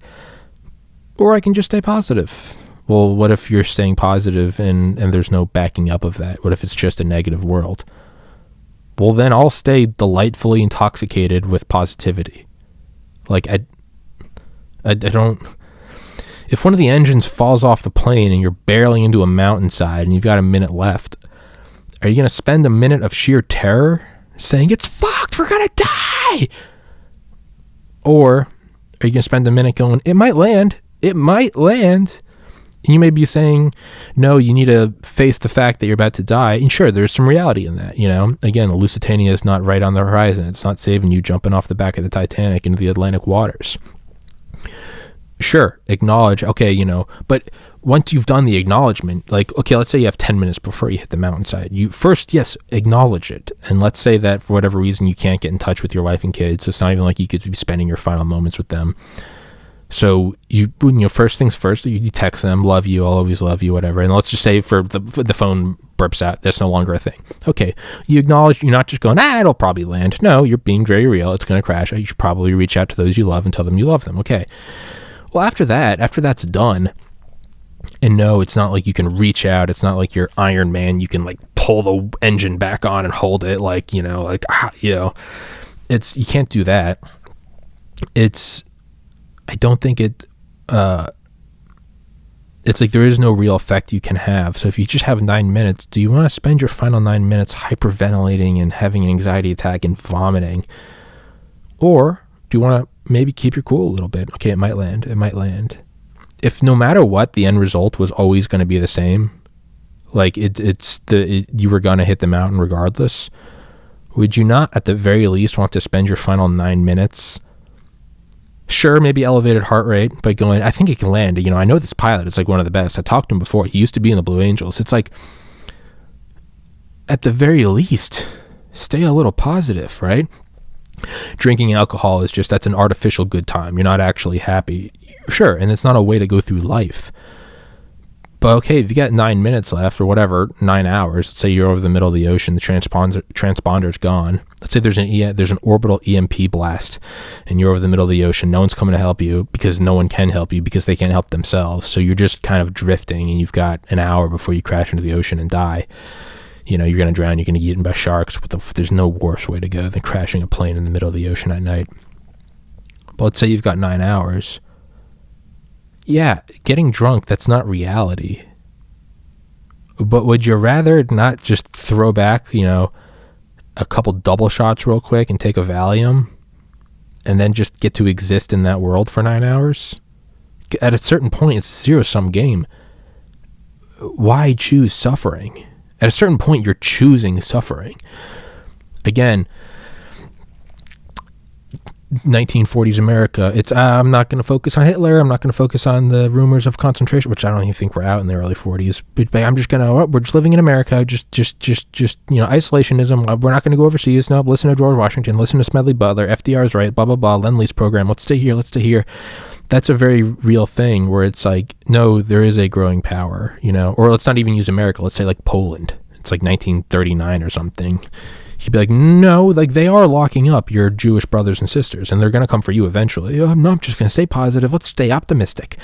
Or I can just stay positive. Well, what if you're staying positive and there's no backing up of that? What if it's just a negative world? Well, then I'll stay delightfully intoxicated with positivity. I don't... If one of the engines falls off the plane and you're barreling into a mountainside and you've got a minute left, are you going to spend a minute of sheer terror saying, it's fucked, we're going to die? Or are you going to spend a minute going, it might land, and you may be saying, no, you need to face the fact that you're about to die. And sure, there's some reality in that, Again, the Lusitania is not right on the horizon. It's not saving you jumping off the back of the Titanic into the Atlantic waters. Sure, acknowledge, okay, but once you've done the acknowledgement, like, okay, let's say you have 10 minutes before you hit the mountainside. You first, yes, acknowledge it. And let's say that for whatever reason you can't get in touch with your wife and kids, so it's not even like you could be spending your final moments with them. So first things first, you text them, love you, I'll always love you, whatever. And let's just say for the phone burps out, that's no longer a thing. Okay, you acknowledge, you're not just going, it'll probably land. No, you're being very real. It's going to crash. You should probably reach out to those you love and tell them you love them. Okay. Well, after that's done, and no, it's not like you can reach out. It's not like you're Iron Man. You can like pull the engine back on and hold it it's, you can't do that. I don't think it's like there is no real effect you can have. So if you just have 9 minutes, do you want to spend your final 9 minutes hyperventilating and having an anxiety attack and vomiting? Or do you want to maybe keep your cool a little bit? Okay, it might land. If no matter what, the end result was always going to be the same, like you were going to hit the mountain regardless, would you not at the very least want to spend your final 9 minutes, sure, maybe elevated heart rate, but going, I think it can land. I know this pilot is like one of the best. I talked to him before. He used to be in the Blue Angels. It's like, at the very least, stay a little positive, right? Drinking alcohol is just, that's an artificial good time. You're not actually happy. Sure, and it's not a way to go through life. But okay, if you got 9 minutes left or whatever, 9 hours, let's say you're over the middle of the ocean, the transponder's gone. Let's say there's an orbital EMP blast and you're over the middle of the ocean. No one's coming to help you because no one can help you because they can't help themselves. So you're just kind of drifting and you've got an hour before you crash into the ocean and die. You're going to drown, you're going to get eaten by sharks. There's no worse way to go than crashing a plane in the middle of the ocean at night. But let's say you've got 9 hours. Yeah, getting drunk, that's not reality. But would you rather not just throw back, a couple double shots real quick and take a Valium and then just get to exist in that world for 9 hours? At a certain point, it's a zero-sum game. Why choose suffering? At a certain point, you're choosing suffering. Again, 1940s America, it's I'm not going to focus on Hitler, I'm not going to focus on the rumors of concentration, which I don't even think we're out in the early 40s, but I'm just we're just living in America, just isolationism, we're not going to go overseas, no, listen to George Washington, listen to Smedley Butler, FDR's right, blah blah blah, Lend-Lease program, let's stay here. That's a very real thing where it's like, no, there is a growing power, or let's not even use America, let's say like Poland, it's like 1939 or something. He'd be like, no, like they are locking up your Jewish brothers and sisters and they're going to come for you eventually. No, I'm just going to stay positive. Let's stay optimistic.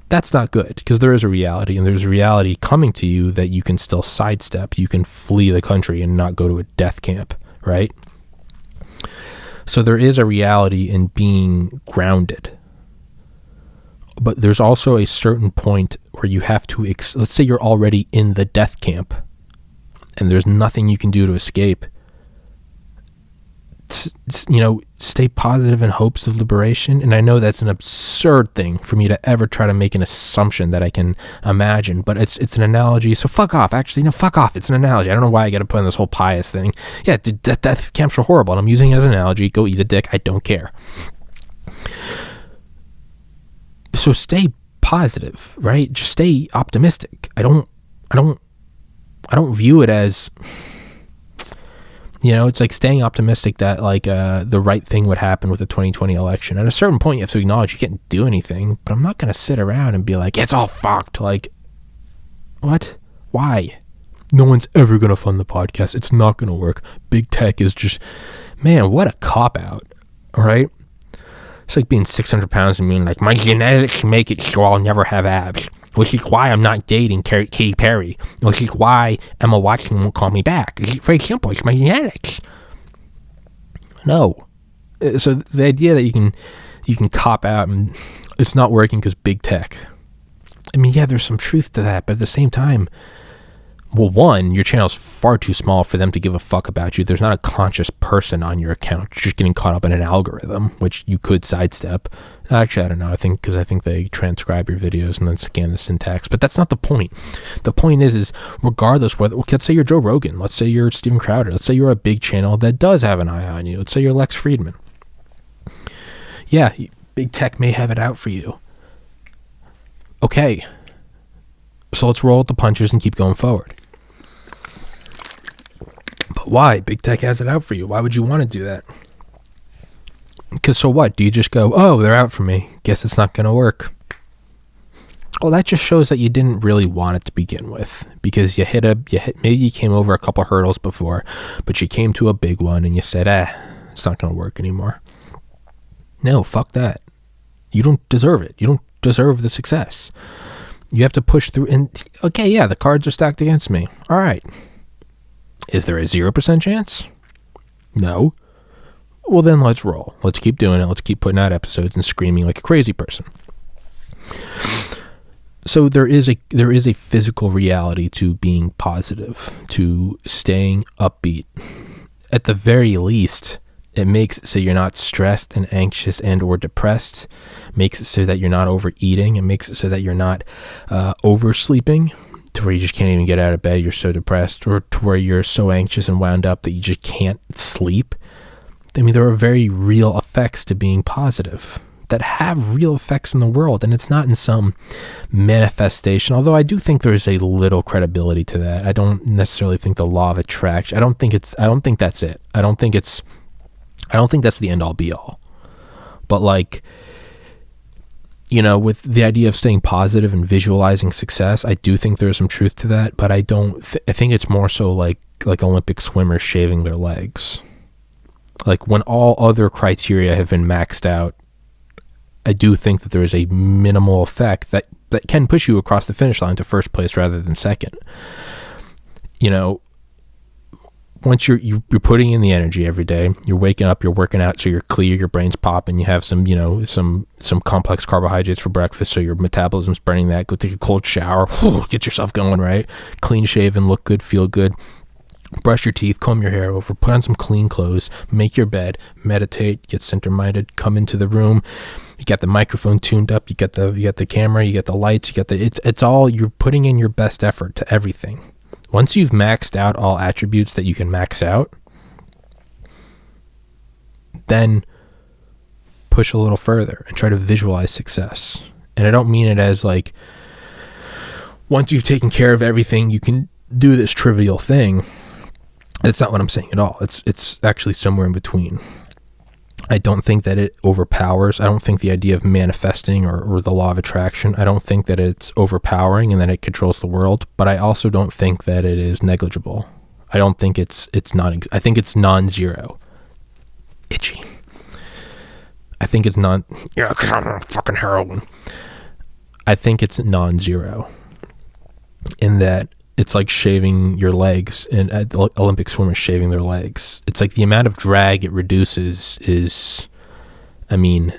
That's not good because there is a reality, and there's a reality coming to you that you can still sidestep. You can flee the country and not go to a death camp, right? So there is a reality in being grounded. But there's also a certain point where you have to, let's say you're already in the death camp and there's nothing you can do to escape. Stay positive in hopes of liberation. And I know that's an absurd thing for me to ever try to make an assumption that I can imagine, but it's an analogy. So fuck off. Actually, no, fuck off. It's an analogy. I don't know why I got to put in this whole pious thing. Yeah, death camps are horrible, and I'm using it as an analogy. Go eat a dick. I don't care. So stay positive, right? Just stay optimistic. I don't view it as, it's like staying optimistic that like the right thing would happen with the 2020 election. At a certain point, you have to acknowledge you can't do anything, but I'm not going to sit around and be like, it's all fucked. Like, what? Why? No one's ever going to fund the podcast. It's not going to work. Big tech is just, man, what a cop-out, all right? It's like being 600 pounds and being like, my genetics make it so I'll never have abs. Which is why I'm not dating Katy Perry. Which is why Emma Watson won't call me back. It's very simple. It's my genetics. No. So the idea that you can cop out and it's not working because big tech. I mean, yeah, there's some truth to that, but at the same time, well, one, your channel's far too small for them to give a fuck about you. There's not a conscious person on your account. You're just getting caught up in an algorithm, which you could sidestep. Actually, I don't know. I think they transcribe your videos and then scan the syntax, but that's not the point. The point is regardless whether, let's say you're Joe Rogan, let's say you're Steven Crowder, let's say you're a big channel that does have an eye on you. Let's say you're Lex Friedman. Yeah, big tech may have it out for you. Okay. So let's roll with the punches and keep going forward. But why? Big tech has it out for you. Why would you want to do that? Because so what? Do you just go, oh, they're out for me. Guess it's not going to work. Well, that just shows that you didn't really want it to begin with, because maybe you came over a couple hurdles before, but you came to a big one and you said, it's not going to work anymore. No, fuck that. You don't deserve it. You don't deserve the success. You have to push through and, okay, yeah, the cards are stacked against me. All right. Is there a 0% chance? No. Well, then let's roll. Let's keep doing it. Let's keep putting out episodes and screaming like a crazy person. So there is a physical reality to being positive, to staying upbeat. At the very least, it makes it so you're not stressed and anxious and or depressed. Makes it so that you're not overeating. It makes it so that you're not oversleeping, to where you just can't even get out of bed. You're so depressed, or to where you're so anxious and wound up that you just can't sleep. I mean, there are very real effects to being positive that have real effects in the world, and it's not in some manifestation, although I do think there's a little credibility to that. I don't necessarily think the law of attraction, I don't think that's it. I don't think that's the end all be all. But like, you know, with the idea of staying positive and visualizing success, I do think there's some truth to that, but I think it's more so like Olympic swimmers shaving their legs. Like, when all other criteria have been maxed out, I do think that there is a minimal effect that can push you across the finish line to first place rather than second. You know, once you're putting in the energy every day, you're waking up, you're working out, so you're clear, your brain's popping, you have some complex carbohydrates for breakfast, so your metabolism's burning that. Go take a cold shower, get yourself going, right? Clean shaven, look good, feel good. Brush your teeth, comb your hair over, put on some clean clothes, make your bed, meditate, get center-minded, come into the room. You got the microphone tuned up, you got the camera, you got the lights, it's all, you're putting in your best effort to everything. Once you've maxed out all attributes that you can max out, then push a little further and try to visualize success. And I don't mean it as like, once you've taken care of everything, you can do this trivial thing. That's not what I'm saying at all. It's actually somewhere in between. I don't think that it overpowers. I don't think the idea of manifesting or the law of attraction, I don't think that it's overpowering and that it controls the world, but I also don't think that it is negligible. I don't think I think it's non-zero. Itchy. I think it's because I'm on fucking heroin. I think it's non-zero in that it's like shaving your legs, and Olympic swimmers shaving their legs. It's like the amount of drag it reduces is, I mean,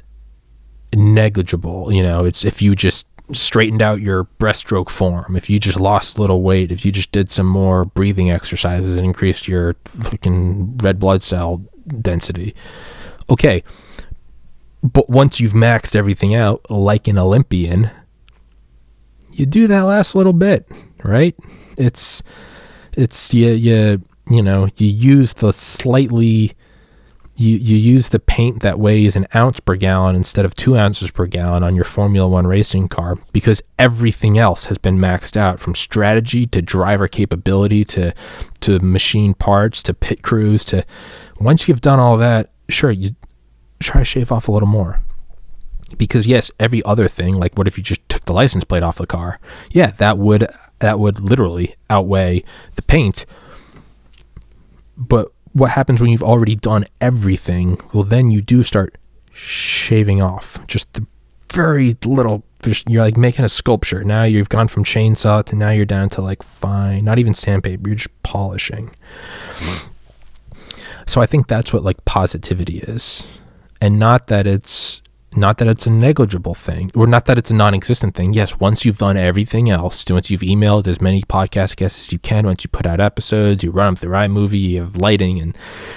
negligible. You know, it's if you just straightened out your breaststroke form, if you just lost a little weight, if you just did some more breathing exercises and increased your fucking red blood cell density. Okay. But once you've maxed everything out, like an Olympian, you do that last little bit, right? It's you use the slightly, you use the paint that weighs an ounce per gallon instead of 2 ounces per gallon on your Formula One racing car, because everything else has been maxed out, from strategy to driver capability to machine parts to pit crews to, once you've done all that, sure, you try to shave off a little more. Because yes, every other thing, like what if you just took the license plate off the car? Yeah, that would literally outweigh the paint. But what happens when you've already done everything? Well, then you do start shaving off just the very little. You're like making a sculpture. Now you've gone from chainsaw to now you're down to like fine, not even sandpaper. You're just polishing. So I think that's what like positivity is, and not that it's a negligible thing, or not that it's a non-existent thing. Yes, once you've done everything else, once you've emailed as many podcast guests as you can, once you put out episodes, you run them through iMovie, you have lighting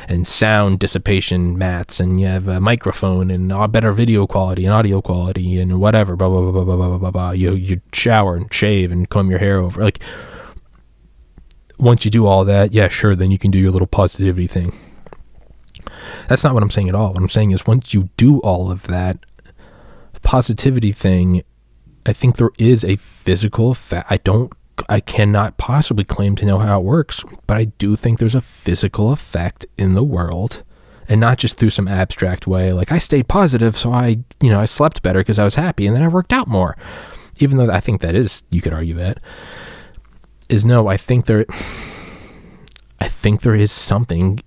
and sound dissipation mats, and you have a microphone and better video quality and audio quality and whatever, blah, blah, blah, blah, blah, blah, blah, blah. You shower and shave and comb your hair over. Like, once you do all that, yeah, sure, then you can do your little positivity thing. That's not what I'm saying at all. What I'm saying is once you do all of that, positivity thing, I think there is a physical effect. I cannot possibly claim to know how it works, but I do think there's a physical effect in the world, and not just through some abstract way, like I stayed positive, so I slept better because I was happy, and then I worked out more. Even though I think that is, you could argue that, is no, I think there is something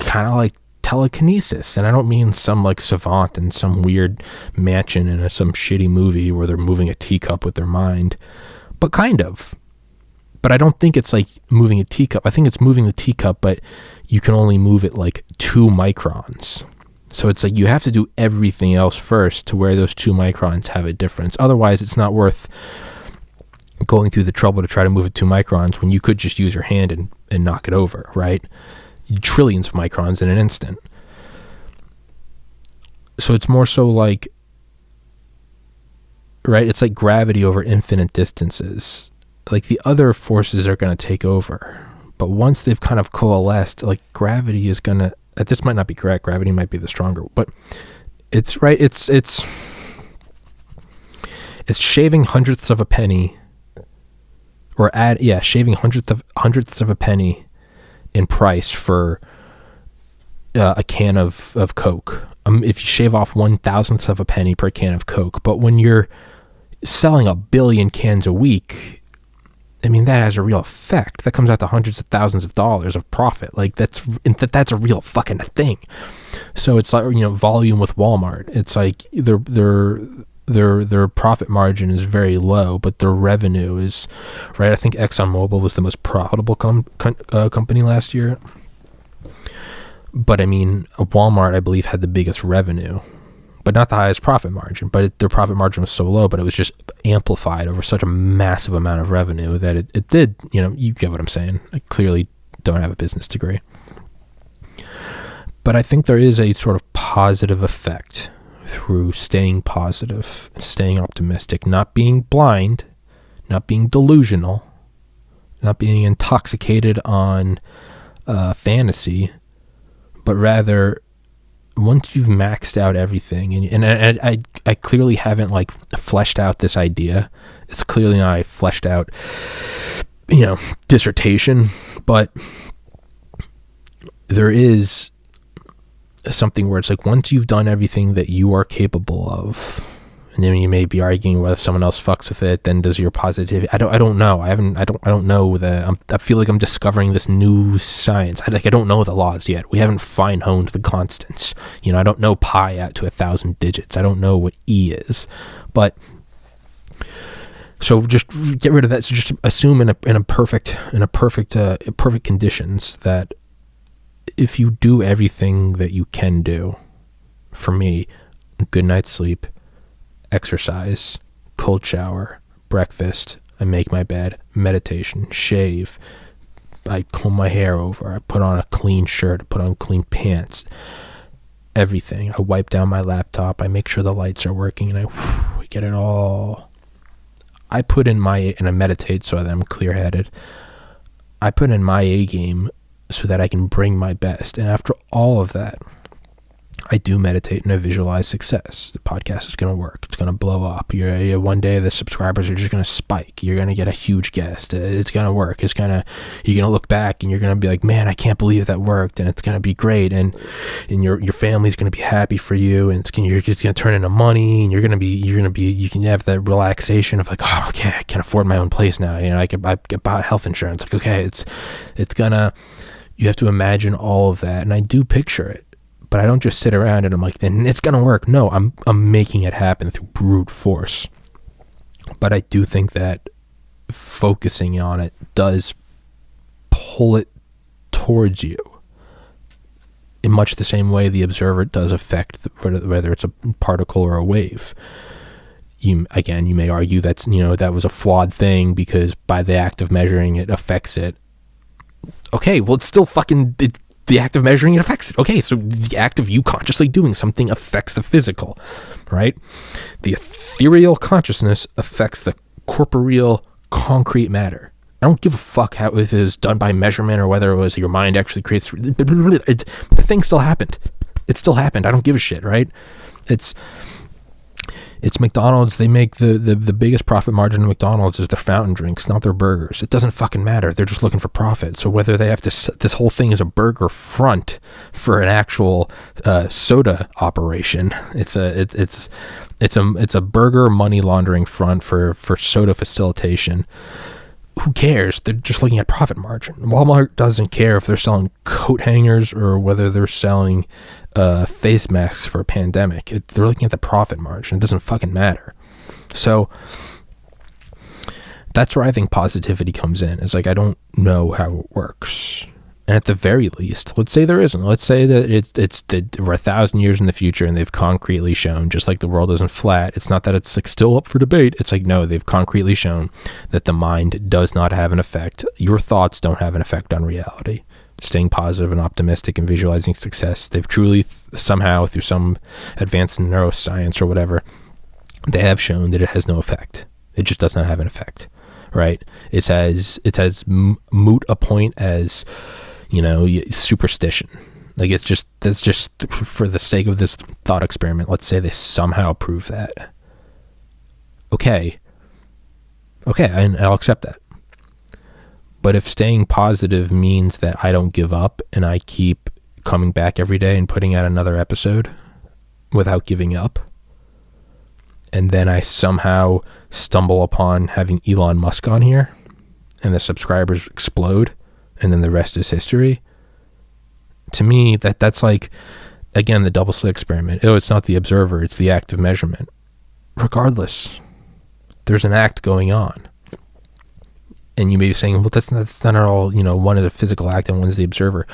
kind of like telekinesis, and I don't mean some like savant in some weird mansion in some shitty movie where they're moving a teacup with their mind, but kind of. But I don't think it's like moving a teacup. I think it's moving the teacup, but you can only move it like 2 microns. So it's like you have to do everything else first to where those 2 microns have a difference. Otherwise, it's not worth going through the trouble to try to move it 2 microns when you could just use your hand and knock it over, right? Trillions of microns in an instant. So it's more so like, right? It's like gravity over infinite distances. Like the other forces are going to take over. But once they've kind of coalesced, like gravity is going to, this might not be correct, gravity might be the stronger, but it's right, it's shaving hundredths of a penny, or shaving hundredths of a penny in price for a can of Coke. If you shave off 1/1000th of a penny per can of Coke, but when you're selling 1 billion cans a week, I mean, that has a real effect. That comes out to hundreds of thousands of dollars of profit. Like that's a real fucking thing. So it's like, volume with Walmart. It's like their profit margin is very low, but their revenue is, right? I think ExxonMobil was the most profitable company last year. But I mean, Walmart, I believe, had the biggest revenue, but not the highest profit margin. But their profit margin was so low, but it was just amplified over such a massive amount of revenue that it did, you get what I'm saying. I clearly don't have a business degree. But I think there is a sort of positive effect through staying positive, staying optimistic, not being blind, not being delusional, not being intoxicated on fantasy, but rather once you've maxed out everything, and I clearly haven't like fleshed out this idea. It's clearly not a fleshed out, dissertation, but there is something where it's like once you've done everything that you are capable of, and then you may be arguing whether someone else fucks with it, then does your positivity, I don't know. I don't know I feel like I'm discovering this new science. I don't know the laws yet. We haven't fine-honed the constants. I don't know pi out to 1,000 digits. I don't know what E is. But so just get rid of that. So just assume in perfect conditions that if you do everything that you can do, for me, good night's sleep, exercise, cold shower, breakfast, I make my bed, meditation, shave, I comb my hair over, I put on a clean shirt, I put on clean pants, everything. I wipe down my laptop, I make sure the lights are working, and I get it all. I put in and I meditate so that I'm clear-headed. I put in my A game so that I can bring my best. And after all of that, I do meditate and I visualize success. The podcast is going to work. It's going to blow up. One day the subscribers are just going to spike. You're going to get a huge guest. It's going to work. You're going to look back and you're going to be like, man, I can't believe that worked. And it's going to be great. And your family's going to be happy for you. And you're just going to turn into money. And you can have that relaxation of like, oh, okay, I can afford my own place now. I bought health insurance. Like, okay, you have to imagine all of that. And I do picture it. But I don't just sit around and I'm like, then it's going to work. No, I'm making it happen through brute force. But I do think that focusing on it does pull it towards you in much the same way the observer does affect whether it's a particle or a wave. You may argue that's, that was a flawed thing because by the act of measuring it affects it. Okay, well, it's still the act of measuring it affects it. Okay, so the act of you consciously doing something affects the physical, right? The ethereal consciousness affects the corporeal concrete matter. I don't give a fuck how if it was done by measurement or whether it was your mind actually creates. The thing still happened. It still happened. I don't give a shit, right? It's It's McDonald's. They make the biggest profit margin in McDonald's is their fountain drinks, not their burgers. It doesn't fucking matter. They're just looking for profit. So whether they have to, this whole thing is a burger front for an actual soda operation. It's a burger money laundering front for soda facilitation. Who cares? They're just looking at profit margin. Walmart doesn't care if they're selling coat hangers or whether they're selling face masks for a pandemic. They're looking at the profit margin. It doesn't fucking matter. So that's where I think positivity comes in. It's like, I don't know how it works. And at the very least, let's say there isn't. Let's say that we're 1,000 years in the future and they've concretely shown, just like the world isn't flat. It's not that it's like still up for debate. It's like, no, they've concretely shown that the mind does not have an effect. Your thoughts don't have an effect on reality. Staying positive and optimistic and visualizing success. They've truly somehow, through some advance in neuroscience or whatever, they have shown that it has no effect. It just does not have an effect, right? It's as moot a point as, superstition. Like, that's just for the sake of this thought experiment. Let's say they somehow prove that. Okay, and I'll accept that. But if staying positive means that I don't give up and I keep coming back every day and putting out another episode without giving up, and then I somehow stumble upon having Elon Musk on here and the subscribers explode, and then the rest is history. To me, that's like, again, the double slit experiment. It's not the observer, it's the act of measurement. Regardless, there's an act going on. And you may be saying, well, that's not at all, one is a physical act and one is the observer.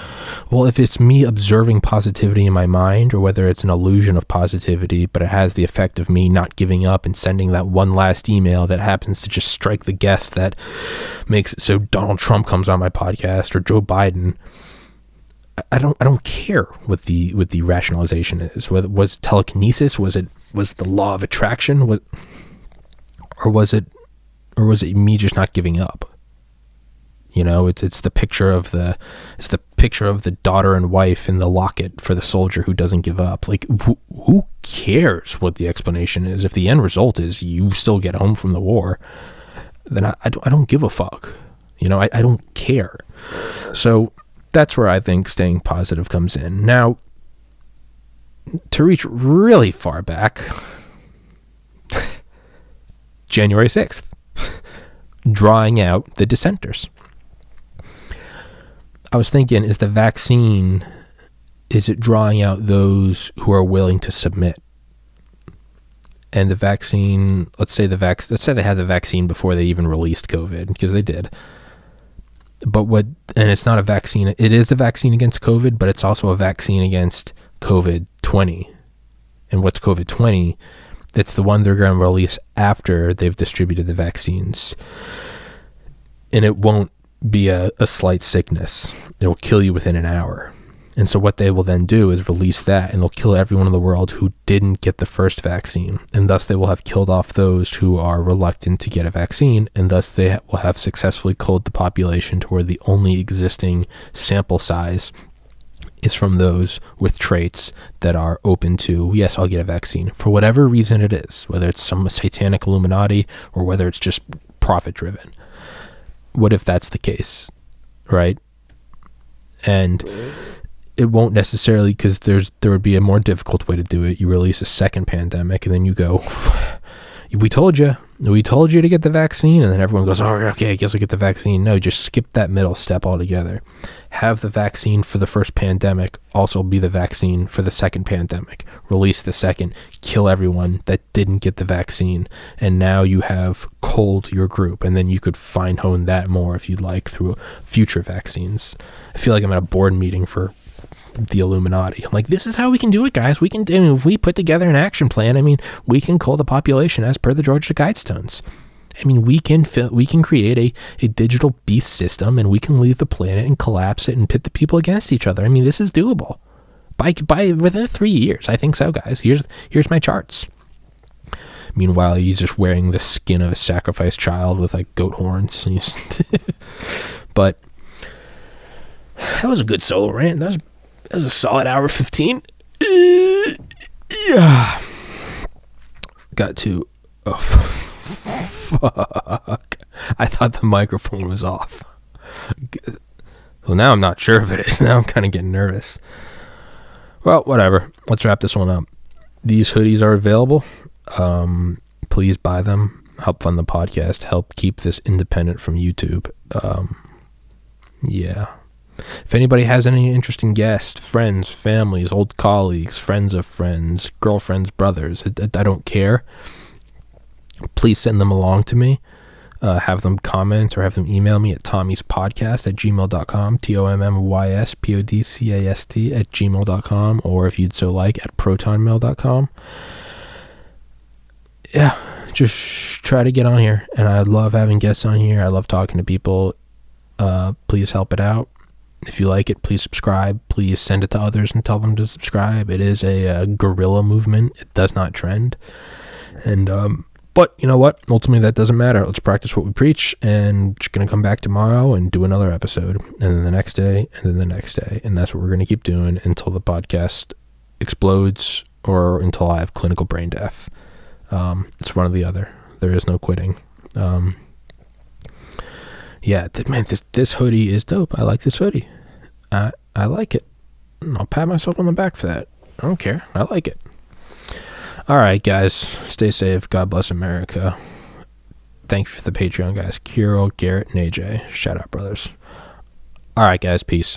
Well, if it's me observing positivity in my mind, or whether it's an illusion of positivity, but it has the effect of me not giving up and sending that one last email that happens to just strike the guest that makes it so Donald Trump comes on my podcast, or Joe Biden, I don't care what the rationalization is. Whether was it telekinesis, was the law of attraction, or was it me just not giving up? It's the picture of the daughter and wife in the locket for the soldier who doesn't give up. Like, who cares what the explanation is? If the end result is you still get home from the war, then I don't give a fuck. I don't care. So that's where I think staying positive comes in. Now, to reach really far back, January 6th, drawing out the dissenters. I was thinking, is it drawing out those who are willing to submit? And the vaccine, let's say they had the vaccine before they even released COVID, because they did. And it's not a vaccine, it is the vaccine against COVID, but it's also a vaccine against COVID-20. And what's COVID-20? It's the one they're going to release after they've distributed the vaccines. And it won't be a slight sickness. It'll kill you within an hour. And so what they will then do is release that, and they'll kill everyone in the world who didn't get the first vaccine. And thus they will have killed off those who are reluctant to get a vaccine. And thus they will have successfully culled the population to where the only existing sample size is from those with traits that are open to, yes, I'll get a vaccine, for whatever reason it is, whether it's some satanic Illuminati or whether it's just profit driven. What if that's the case, right? And it won't necessarily, because there would be a more difficult way to do it. You release a second pandemic, and then you go, we told you to get the vaccine, and then everyone goes, oh, okay, I guess I'll get the vaccine. No, just skip that middle step altogether. Have the vaccine for the first pandemic also be the vaccine for the second pandemic. Release the second, kill everyone that didn't get the vaccine, and now you have culled your group, and then you could fine-hone that more if you'd like through future vaccines. I feel like I'm at a board meeting for the Illuminati. I'm like, this is how we can do it, guys. If we put together an action plan, we can cull the population as per the Georgia Guidestones. We can create a digital beast system, and we can leave the planet and collapse it and pit the people against each other. This is doable. By within 3 years, I think so, guys. Here's my charts. Meanwhile, he's just wearing the skin of a sacrificed child with like goat horns. But that was a good solo rant. That was a solid hour 15. Yeah. got to. Oh, fuck. I thought the microphone was off. Well, now I'm not sure if it is. Now I'm kind of getting nervous. Well, whatever. Let's wrap this one up. These hoodies are available. Please buy them. Help fund the podcast. Help keep this independent from YouTube. Yeah. If anybody has any interesting guests, friends, families, old colleagues, friends of friends, girlfriends, brothers, I don't care. Please send them along to me. Have them comment or have them email me at tommyspodcast@gmail.com, TOMMYSPODCAST@gmail.com, or if you'd so like, at protonmail.com. Yeah, just try to get on here. And I love having guests on here. I love talking to people. Please help it out. If you like it, please subscribe. Please send it to others and tell them to subscribe. It is a guerrilla movement. It does not trend. And, but you know what? Ultimately, that doesn't matter. Let's practice what we preach, and just going to come back tomorrow and do another episode, and then the next day, and then the next day. And that's what we're going to keep doing until the podcast explodes or until I have clinical brain death. It's one or the other. There is no quitting. Yeah, man, this hoodie is dope. I like this hoodie. I like it. I'll pat myself on the back for that. I don't care. I like it. All right, guys. Stay safe. God bless America. Thank you for the Patreon, guys. Kiro, Garrett, and AJ. Shout out, brothers. All right, guys. Peace.